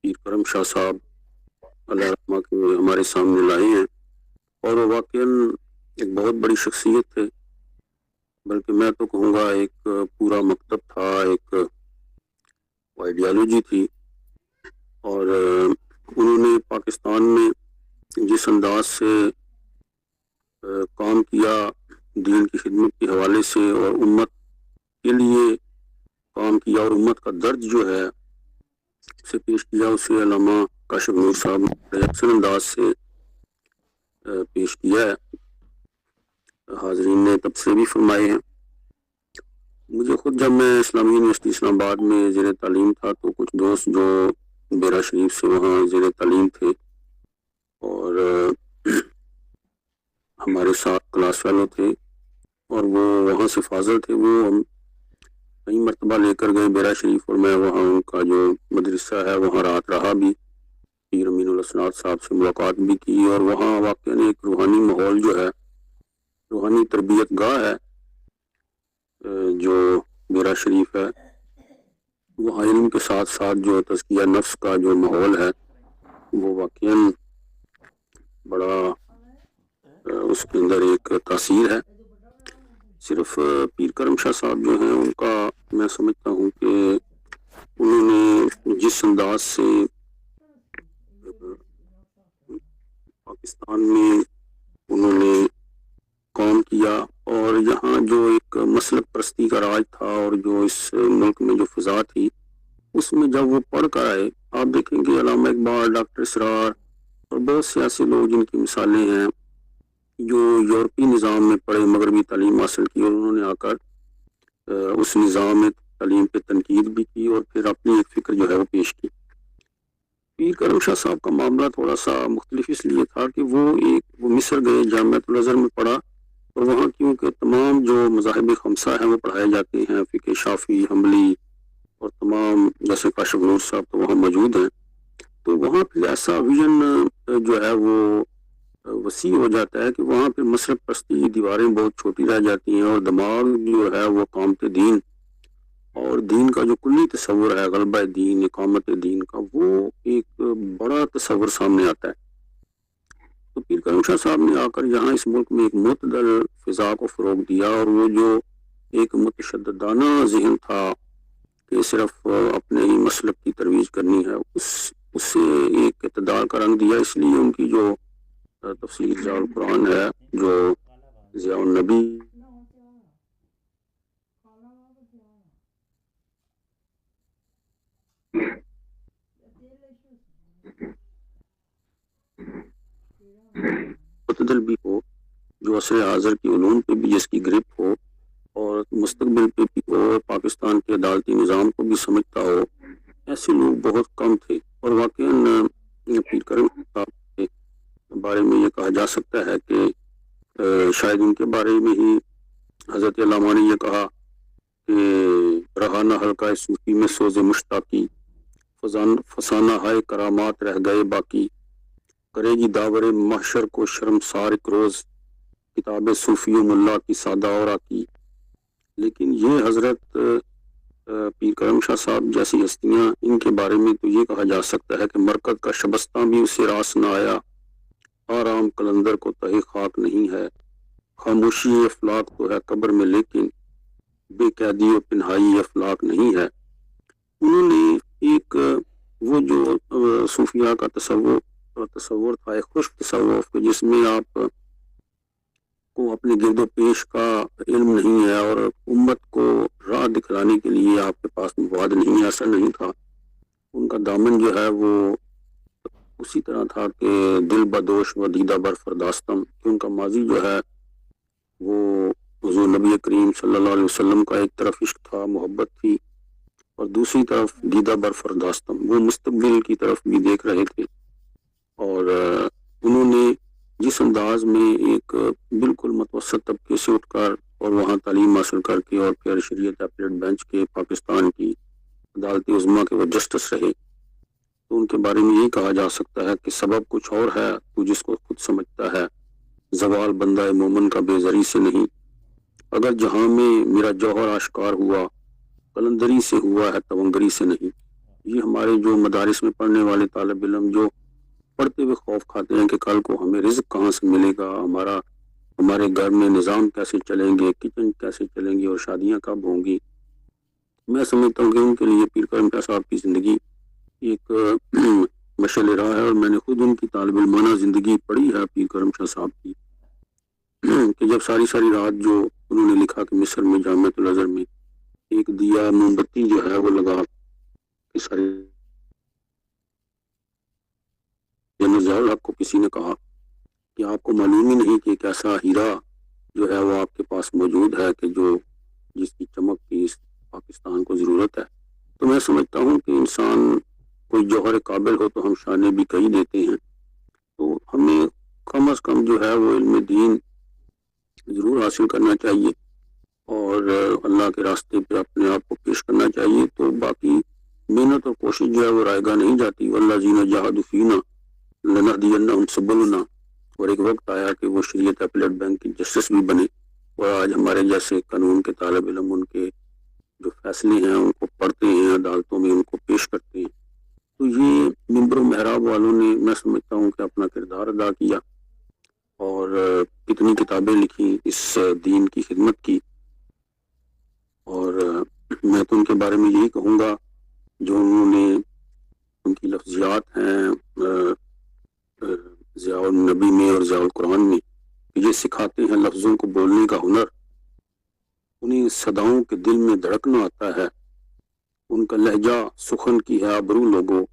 پیر کرم شاہ صاحب اللہ رحمہ کے ہمارے سامنے لائے ہیں، اور وہ واقعاً ایک بہت بڑی شخصیت تھے، بلکہ میں تو کہوں گا ایک پورا مکتب تھا، ایک آئیڈیالوجی تھی. اور انہوں نے پاکستان میں جس انداز سے کام کیا دین کی خدمت کے حوالے سے اور امت کے لیے کام کیا اور امت کا درد جو ہے اسے پیش کیا، اسے علامہ کاشف نور صاحب نے بڑے احسن انداز سے پیش کیا ہے. حاضرین نے تبصرے بھی فرمائے ہیں. مجھے خود جب میں اسلامی یونیورسٹی اسلام آباد میں زیر تعلیم تھا تو کچھ دوست جو بیرا شریف سے وہاں زیر تعلیم تھے اور ہمارے ساتھ کلاس فیلو تھے اور وہ وہاں سے فاضل تھے، وہ ہم کئی مرتبہ لے کر گئے بیرا شریف، اور میں وہاں ان کا جو مدرسہ ہے وہاں رات رہا بھی، پیر امین الاسناد صاحب سے ملاقات بھی کی، اور وہاں واقعی ایک روحانی ماحول جو ہے، روحانی تربیت گاہ ہے جو بیرا شریف ہے، وہاں علم کے ساتھ ساتھ جو تزکیہ نفس کا جو ماحول ہے وہ واقعاً بڑا اس کے اندر ایک تاثیر ہے. صرف پیر کرم شاہ صاحب جو ہیں ان کا میں سمجھتا ہوں کہ انہوں نے جس انداز سے پاکستان میں انہوں نے کام کیا اور یہاں جو ایک مسلک پرستی کا راج تھا اور جو اس ملک میں جو فضا تھی اس میں جب وہ پڑھ کر آئے, آپ دیکھیں گے علامہ اقبال, ڈاکٹر اسرار اور بہت سے ایسے لوگ جن کی مثالیں ہیں جو یورپی نظام میں پڑھے, مغربی تعلیم حاصل کی اور انہوں نے آ کر اس نظام میں تعلیم پہ تنقید بھی کی اور پھر اپنی ایک فکر جو ہے وہ پیش کی. پیر کرم شاہ صاحب کا معاملہ تھوڑا سا مختلف اس لیے تھا کہ وہ مصر گئے, جامعۃ الازہر میں پڑھا اور وہاں کیونکہ تمام جو مذاہب خمسہ ہیں وہ پڑھائے جاتے ہیں, فقہ شافعی, حنبلی اور تمام جیسے کاشف نور صاحب تو وہاں موجود ہیں, تو وہاں پھر ایسا ویژن جو ہے وہ وسیع ہو جاتا ہے کہ وہاں پھر مسلک پرستی کی دیواریں بہت چھوٹی رہ جاتی ہیں اور دماغ جو ہے وہ اقامت دین اور دین کا جو کلی تصور ہے, غلبہ دین, اقامت دین کا, وہ ایک بڑا تصور سامنے آتا ہے. تو پیر کرم شاہ صاحب نے آ کر یہاں اس ملک میں ایک معتدل فضا کو فروغ دیا اور وہ جو ایک متشددانہ ذہن تھا کہ صرف اپنے ہی مسلک کی ترویج کرنی ہے, اس سے ایک اعتدال کا رنگ دیا. اس لیے ان کی جو تفسیر ضیاء القرآن ہے, جو ضیاء النبی معتدل بھی ہو, جو عصر حاضر کی علوم پہ بھی جس کی گرپ ہو اور مستقبل پہ بھی ہو, پاکستان کے عدالتی نظام کو بھی سمجھتا ہو, ایسے لوگ بہت کم تھے. اور واقعاً پیر کرم صاحب کے بارے میں یہ کہا جا سکتا ہے کہ شاید ان کے بارے میں ہی حضرت علامہ نے یہ کہا کہ رہانہ حلقہ صوفی میں سوز مشتاقی, فسانہ ہائے کرامات رہ گئے باقی, کرے گی داور محشر کو شرمسار ایک روز, کتاب صوفی و ملا کی سادہ اور آکی. لیکن یہ حضرت پیر کرم شاہ صاحب جیسی ہستیاں, ان کے بارے میں تو یہ کہا جا سکتا ہے کہ مرکز کا شبستہ بھی اسے راس نہ آیا, آرام قلندر کو تہی خاک نہیں ہے, خاموشی افلاک تو ہے قبر میں لیکن بے قیدی و پنہائی افلاک نہیں ہے. انہوں نے ایک وہ جو صوفیاء کا تصور تھا, ایک خوش تصور جس میں آپ کو اپنے گرد و پیش کا علم نہیں ہے اور امت کو راہ دکھلانے کے لیے آپ کے پاس مواد نہیں, ایسا نہیں تھا. ان کا دامن جو ہے وہ اسی طرح تھا کہ دل بدوش و دیدہ برفرداستم, کہ ان کا ماضی جو ہے وہ حضور نبی کریم صلی اللہ علیہ وسلم کا ایک طرف عشق تھا, محبت تھی, اور دوسری طرف دیدہ برفرداستم, وہ مستقبل کی طرف بھی دیکھ رہے تھے. اور انہوں نے جس انداز میں ایک بالکل متوسط طبقے سے اٹھ کر اور وہاں تعلیم حاصل کر کے اور پھر شریعت اپیلیٹ بینچ کے پاکستان کی عدالت عظمیٰ کے وہ جسٹس رہے, تو ان کے بارے میں یہی کہا جا سکتا ہے کہ سبب کچھ اور ہے تو جس کو خود سمجھتا ہے, زوال بندہ مومن کا بے زری سے نہیں, اگر جہاں میں میرا جوہر آشکار ہوا قلندری سے ہوا ہے تونگری سے نہیں. یہ ہمارے جو مدارس میں پڑھنے والے طالب علم جو پڑھتے ہوئے خوف کھاتے ہیں کہ کل کو ہمیں رزق کہاں سے ملے گا, ہمارے گھر میں نظام کیسے چلیں گے, کچن کیسے چلیں گے اور شادیاں کب ہوں گی. میں سمجھتا ہوں کہ ان کے لیے پیر کرم شاہ صاحب کی زندگی ایک مشعل راہ ہے, اور میں نے خود ان کی طالب علمانہ زندگی پڑھی ہے پیر کرم شاہ صاحب کی, کہ جب ساری رات جو انہوں نے لکھا کہ مصر میں جامعۃ الازہر میں ایک دیا موم بتی جو ہے وہ لگا کہ ساری ضیاء الحق کو کسی نے کہا کہ آپ کو معلوم ہی نہیں کہ ایک ایسا ہیرا جو ہے وہ آپ کے پاس موجود ہے کہ جس کی چمک کی اس پاکستان کو ضرورت ہے. تو میں سمجھتا ہوں کہ انسان کوئی جوہر قابل ہو تو ہم شانے بھی کہی دیتے ہیں, تو ہمیں کم از کم جو ہے وہ علم دین ضرور حاصل کرنا چاہیے اور اللہ کے راستے پہ اپنے آپ کو پیش کرنا چاہیے. تو باقی محنت اور کوشش جو ہے وہ رائے گاہ نہیں جاتی. والذین جاہدوا فینا لنہدینہم سبلنا, اور ایک وقت آیا کہ وہ شریعت اپیلیٹ بینک کی جسٹس بھی بنے, اور آج ہمارے جیسے قانون کے طالب علم ان کے جو فیصلے ہیں ان کو پڑھتے ہیں، عدالتوں میں ان کو پیش کرتے ہیں. تو یہ منبر و محراب والوں نے میں سمجھتا ہوں کہ اپنا کردار ادا کیا اور کتنی کتابیں لکھی اس دین کی خدمت کی. اور میں تو ان کے بارے میں یہی کہوں گا جو انہوں نے ان کی لفظیات ہیں ضیاء النبی میں اور ضیاء القرآن میں، یہ سکھاتے ہیں لفظوں کو بولنے کا ہنر. انہیں صداؤں کے دل میں دھڑکنا آتا ہے، ان کا لہجہ سخن کی ہے آبرو لوگوں،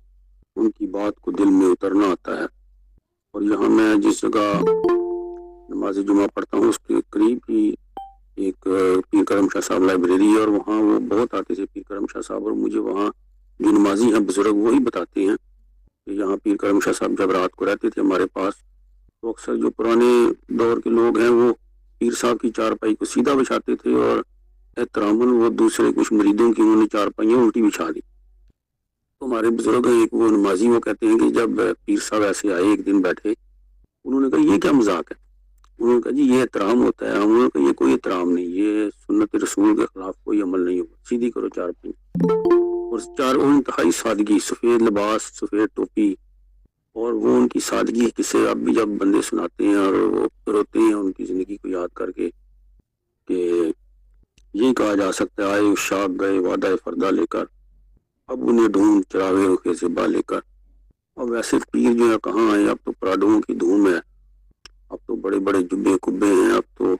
ان کی بات کو دل میں اترنا آتا ہے. اور یہاں میں جس جگہ نماز جمعہ پڑھتا ہوں اس کے قریب ہی ایک پیر کرم شاہ صاحب لائبریری ہے، اور وہاں وہ بہت آتے تھے پیر کرم شاہ صاحب، اور مجھے وہاں جو نمازی ہیں بزرگ وہی بتاتے ہیں کہ یہاں پیر کرم شاہ صاحب جب رات کو رہتے تھے ہمارے پاس تو اکثر جو پرانے دور کے لوگ ہیں وہ پیر صاحب کی چارپائی کو سیدھا بچھاتے تھے اور احتراماً وہ دوسرے کچھ مریدوں کی انہوں نے چارپائیاں الٹی بچھا دی. تو ہمارے بزرگ ہیں ایک وہ نمازی، وہ کہتے ہیں کہ جب پیر صاحب ایسے آئے ایک دن بیٹھے، انہوں نے کہا یہ کیا مذاق ہے؟ انہوں نے کہا جی یہ احترام ہوتا ہے. انہوں نے کہا یہ کوئی احترام نہیں، یہ سنت رسول کے خلاف کوئی عمل نہیں ہوگا، سیدھی کرو چارپائی. اور انتہائی سادگی، سفید لباس، سفید ٹوپی، اور وہ ان کی سادگی کسے اب بھی جب بندے سناتے ہیں اور وہ روتے ہیں ان کی زندگی کو یاد کر کے کہ یہ کہا جا سکتا ہے آئے اشاق گئے وعدہ فردہ لے کر، اب انہیں ڈھونڈ چراغے رخے سے با لے کر. اور ویسے پیر جو ہے کہاں آئے، اب تو پرادوں کی دھوم ہے، اب تو بڑے بڑے جبے کبے ہیں، اب تو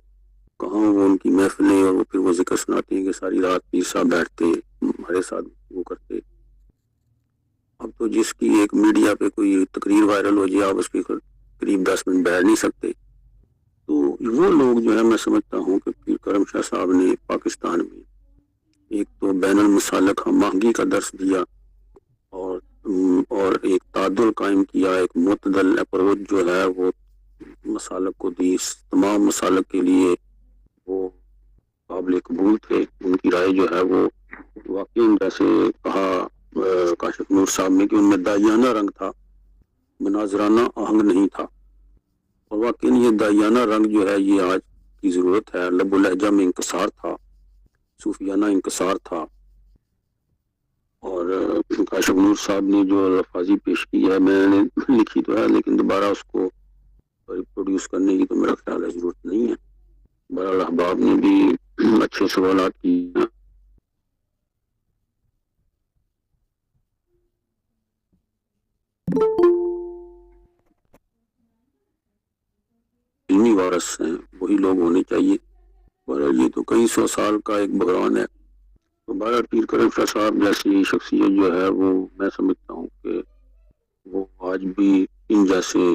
کہاں وہ ان کی محفلیں اور وہ پھر وہ ذکر سناتے ہیں کہ ساری رات پیر صاحب بیٹھتے ہمارے ساتھ وہ کرتے. اب تو جس کی ایک میڈیا پہ کوئی تقریر وائرل ہو جائے آپ اس کے قریب 10 منٹ بیٹھ نہیں سکتے. تو وہ لوگ جو ہے میں سمجھتا ہوں کہ پیر کرم شاہ صاحب نے پاکستان میں ایک تو بین المسالک ہم آہنگی کا درس دیا اور ایک تعادل قائم کیا، ایک معتدل اپروچ جو ہے وہ مسالک کو دی. تمام مسالک کے لیے وہ قابل قبول تھے، ان کی رائے جو ہے وہ واقعی جیسے کہا کاشف نور صاحب نے کہ ان میں دائیانہ رنگ تھا، مناظرانہ آہنگ نہیں تھا. اور واقعی یہ دائیانہ رنگ جو ہے یہ آج کی ضرورت ہے. لب و لہجہ میں انکسار تھا، صوفیانہ انکسار تھا. اور کاشف نور صاحب نے جو الفاظی پیش کی ہے میں نے لکھی تو ہے لیکن دوبارہ اس کو ریپروڈیوس کرنے کی تو میرا خیال ہے ضرورت نہیں ہے. بہرحال احباب نے بھی اچھے سوالات کیے. علمی وارث ہیں وہی لوگ ہونے چاہیے. بہرحال یہ تو کئی سو سال کا ایک بحران ہے. تو بہرحال پیر کرم شاہ صاحب جیسی شخصیت جو ہے وہ میں سمجھتا ہوں کہ وہ آج بھی ان جیسے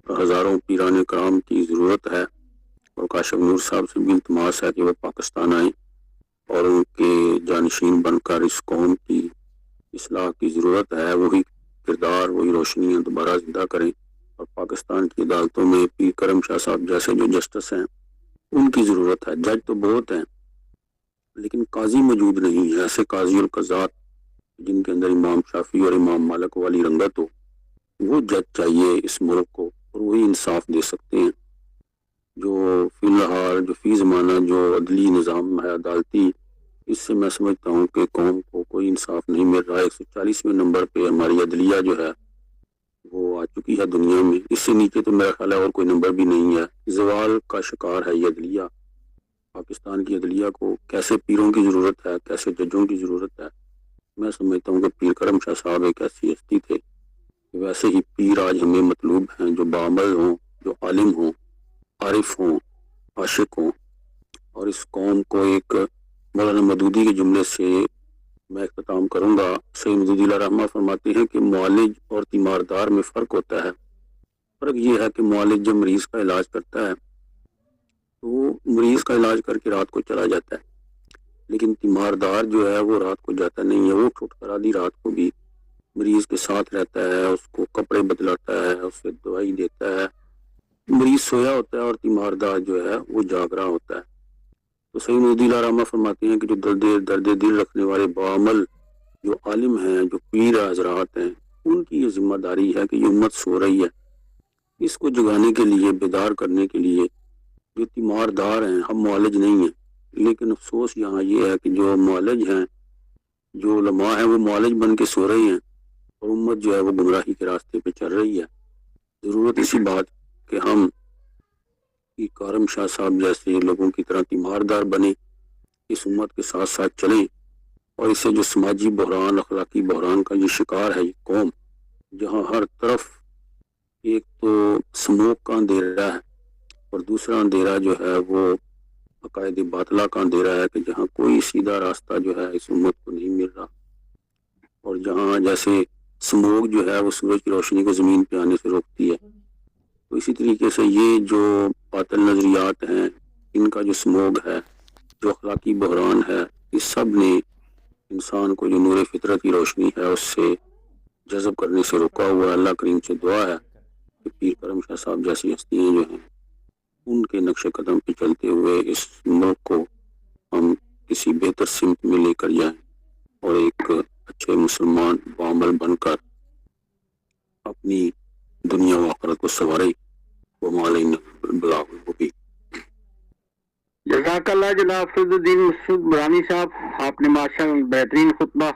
ہزاروں پیران کرام کی ضرورت ہے. اور کاشف نور صاحب سے بھی التماس ہے کہ وہ پاکستان آئیں اور ان کے جانشین بن کر اس قوم کی اصلاح کی ضرورت ہے. وہی کردار وہی روشنیاں دوبارہ زندہ کریں اور پاکستان کی عدالتوں میں پیر کرم شاہ صاحب جیسے جو جسٹس ہیں ان کی ضرورت ہے. جج تو بہت ہیں لیکن قاضی موجود نہیں ہے، ایسے قاضی القضات جن کے اندر امام شافعی اور امام مالک والی رنگت ہو. وہ جج چاہیے اس ملک کو اور وہی انصاف دے سکتے ہیں. جو فی الحال جو فی زمانہ جو عدلی نظام ہے عدالتی، اس سے میں سمجھتا ہوں کہ قوم کو کوئی انصاف نہیں مل رہا. 140ویں نمبر پہ ہماری عدلیہ جو ہے وہ آ چکی ہے دنیا میں. اس سے نیچے تو میرا خیال ہے اور کوئی نمبر بھی نہیں ہے. زوال کا شکار ہے یہ عدلیہ. پاکستان کی عدلیہ کو کیسے پیروں کی ضرورت ہے، کیسے ججوں کی ضرورت ہے. میں سمجھتا ہوں کہ پیر کرم شاہ صاحب ایک ایسی ہستی تھے. ویسے ہی پیر آج ہمیں مطلوب ہیں جو بعمل ہوں، جو عالم ہوں، عارف ہوں، عاشق ہوں. اور اس قوم کو ایک مولانا مودودی کے جملے سے میں اختتام کروں گا. سید مودودی علیہ رحمہ فرماتے ہیں کہ معالج اور تیماردار میں فرق ہوتا ہے. فرق یہ ہے کہ معالج جب مریض کا علاج کرتا ہے تو وہ مریض کا علاج کر کے رات کو چلا جاتا ہے، لیکن تیماردار جو ہے وہ رات کو جاتا نہیں ہے. وہ ٹھٹکر آدھی رات کو بھی مریض کے ساتھ رہتا ہے، اس کو کپڑے بدلاتا ہے، اسے دوائی دیتا ہے. مریض سویا ہوتا ہے اور تیماردار جو ہے وہ جاگ رہا ہوتا ہے. تو سید مودودی علیہ رحمہ فرماتے ہیں کہ جو درد دل رکھنے والے بعمل جو عالم ہیں، جو پیر حضرات ہیں، ان کی یہ ذمہ داری ہے کہ یہ امت سو رہی ہے، اس کو جگانے کے لیے، بیدار کرنے کے لیے جو تیماردار ہیں، ہم معالج نہیں ہیں، لیکن افسوس یہاں یہ ہے کہ جو معالج ہیں، جو علماء ہیں، وہ معالج بن کے سو رہے ہیں اور امت جو ہے وہ گمراہی کے راستے پہ چل رہی ہے۔ ضرورت اسی بات کہ ہم کارم شاہ صاحب جیسے لوگوں کی طرح تیماردار بنے، اس امت کے ساتھ ساتھ چلیں، اور اسے جو سماجی بحران، اخلاقی بحران کا یہ شکار ہے یہ قوم، جہاں ہر طرف ایک تو سموک کا اندھیرا ہے اور دوسرا اندھیرا جو ہے وہ عقائد باطلہ کا اندھیرا ہے، کہ جہاں کوئی سیدھا راستہ جو ہے اس امت کو نہیں مل رہا، اور جہاں جیسے سموک جو ہے وہ سورج کی روشنی کو زمین پہ آنے سے روکتی ہے، تو اسی طریقے سے یہ جو باطل نظریات ہیں، ان کا جو سموگ ہے، جو اخلاقی بحران ہے، اس سب نے انسان کو جو نور فطرت کی روشنی ہے اس سے جذب کرنے سے روکا ہوا ہے۔ اللہ کریم سے دعا ہے کہ پیر کرم شاہ صاحب جیسی ہستیاں جو ہیں ان کے نقش قدم پہ چلتے ہوئے اس ملک کو ہم کسی بہتر سمت میں لے کر جائیں اور ایک اچھے مسلمان بعمل بن کر اپنی دنیا و آخرت کو سنوارے۔ ومعلین البلاغ المبین۔ جزاک اللہ جناب فضل الدین مسعود برانی صاحب، آپ نے ماشاء اللہ بہترین خطبہ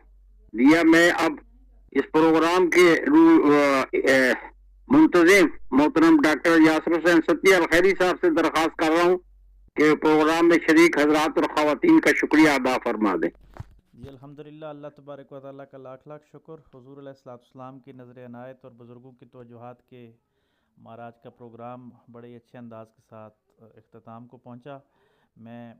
دیا۔ میں اب اس پروگرام کے منتظم محترم ڈاکٹر یاسر حسین ستیہ الخیری صاحب سے درخواست کر رہا ہوں کہ پروگرام میں شریک حضرات اور خواتین کا شکریہ ادا فرما دیں۔ جی الحمدللہ، اللہ تبارک و تعالیٰ کا لاکھ لاکھ شکر۔ حضور علیہ السلام کی نظر عنایت اور بزرگوں کی توجہات کے ہمارا آج کا پروگرام بڑے اچھے انداز کے ساتھ اختتام کو پہنچا۔ میں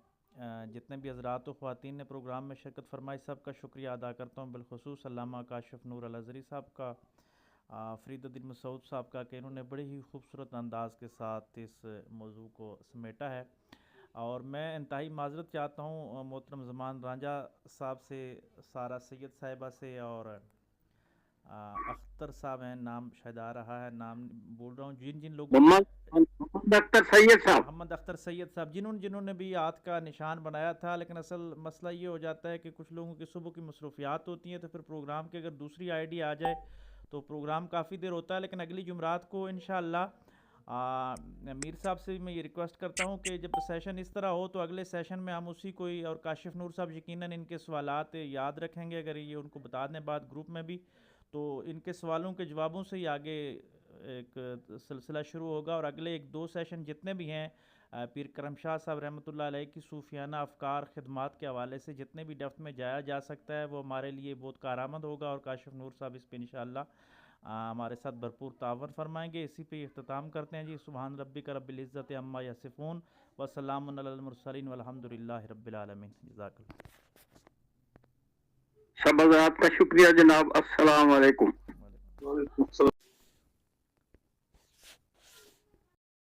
جتنے بھی حضرات و خواتین نے پروگرام میں شرکت فرمائی سب کا شکریہ ادا کرتا ہوں، بالخصوص علامہ کاشف نور الازہری صاحب کا، فرید الدین مسعود صاحب کا، کہ انہوں نے بڑے ہی خوبصورت انداز کے ساتھ اس موضوع کو سمیٹا ہے۔ اور میں انتہائی معذرت چاہتا ہوں محترم زمان رانجھا صاحب سے، سارا سید صاحبہ سے، اور اختر صاحب ہیں، نام شاید آ رہا ہے، نام بول رہا ہوں، جن لوگوں محمد اختر سید صاحب، محمد اختر سید صاحب، جنہوں نے بھی ہاتھ کا نشان بنایا تھا، لیکن اصل مسئلہ یہ ہو جاتا ہے کہ کچھ لوگوں کی صبح کی مصروفیات ہوتی ہیں، تو پھر پروگرام کی اگر دوسری آئی ڈی آ جائے تو پروگرام کافی دیر ہوتا ہے۔ لیکن اگلی جمعرات کو انشاءاللہ میر صاحب سے میں یہ ریکویسٹ کرتا ہوں کہ جب سیشن اس طرح ہو تو اگلے سیشن میں ہم اسی کوئی، اور کاشف نور صاحب یقیناً ان کے سوالات یاد رکھیں گے، اگر یہ ان کو بتا دیں بات گروپ میں بھی، تو ان کے سوالوں کے جوابوں سے ہی آگے ایک سلسلہ شروع ہوگا۔ اور اگلے 1-2 سیشن جتنے بھی ہیں پیر کرم شاہ صاحب رحمۃ اللہ علیہ کی صوفیانہ افکار خدمات کے حوالے سے جتنے بھی ڈیپتھ میں جایا جا سکتا ہے وہ ہمارے لیے بہت کارآمد ہوگا، اور کاشف نور صاحب اس پہ انشاءاللہ ہمارے ساتھ بھرپور تعاون فرمائیں گے۔ اسی پہ اختتام کرتے ہیں جی۔ سبحان ربک رب العزت عما یصفون وسلام علی المرسلین والحمد للہ رب العالمین۔ جزاک اللہ۔ سب حضرات کا شکریہ جناب، السلام علیکم۔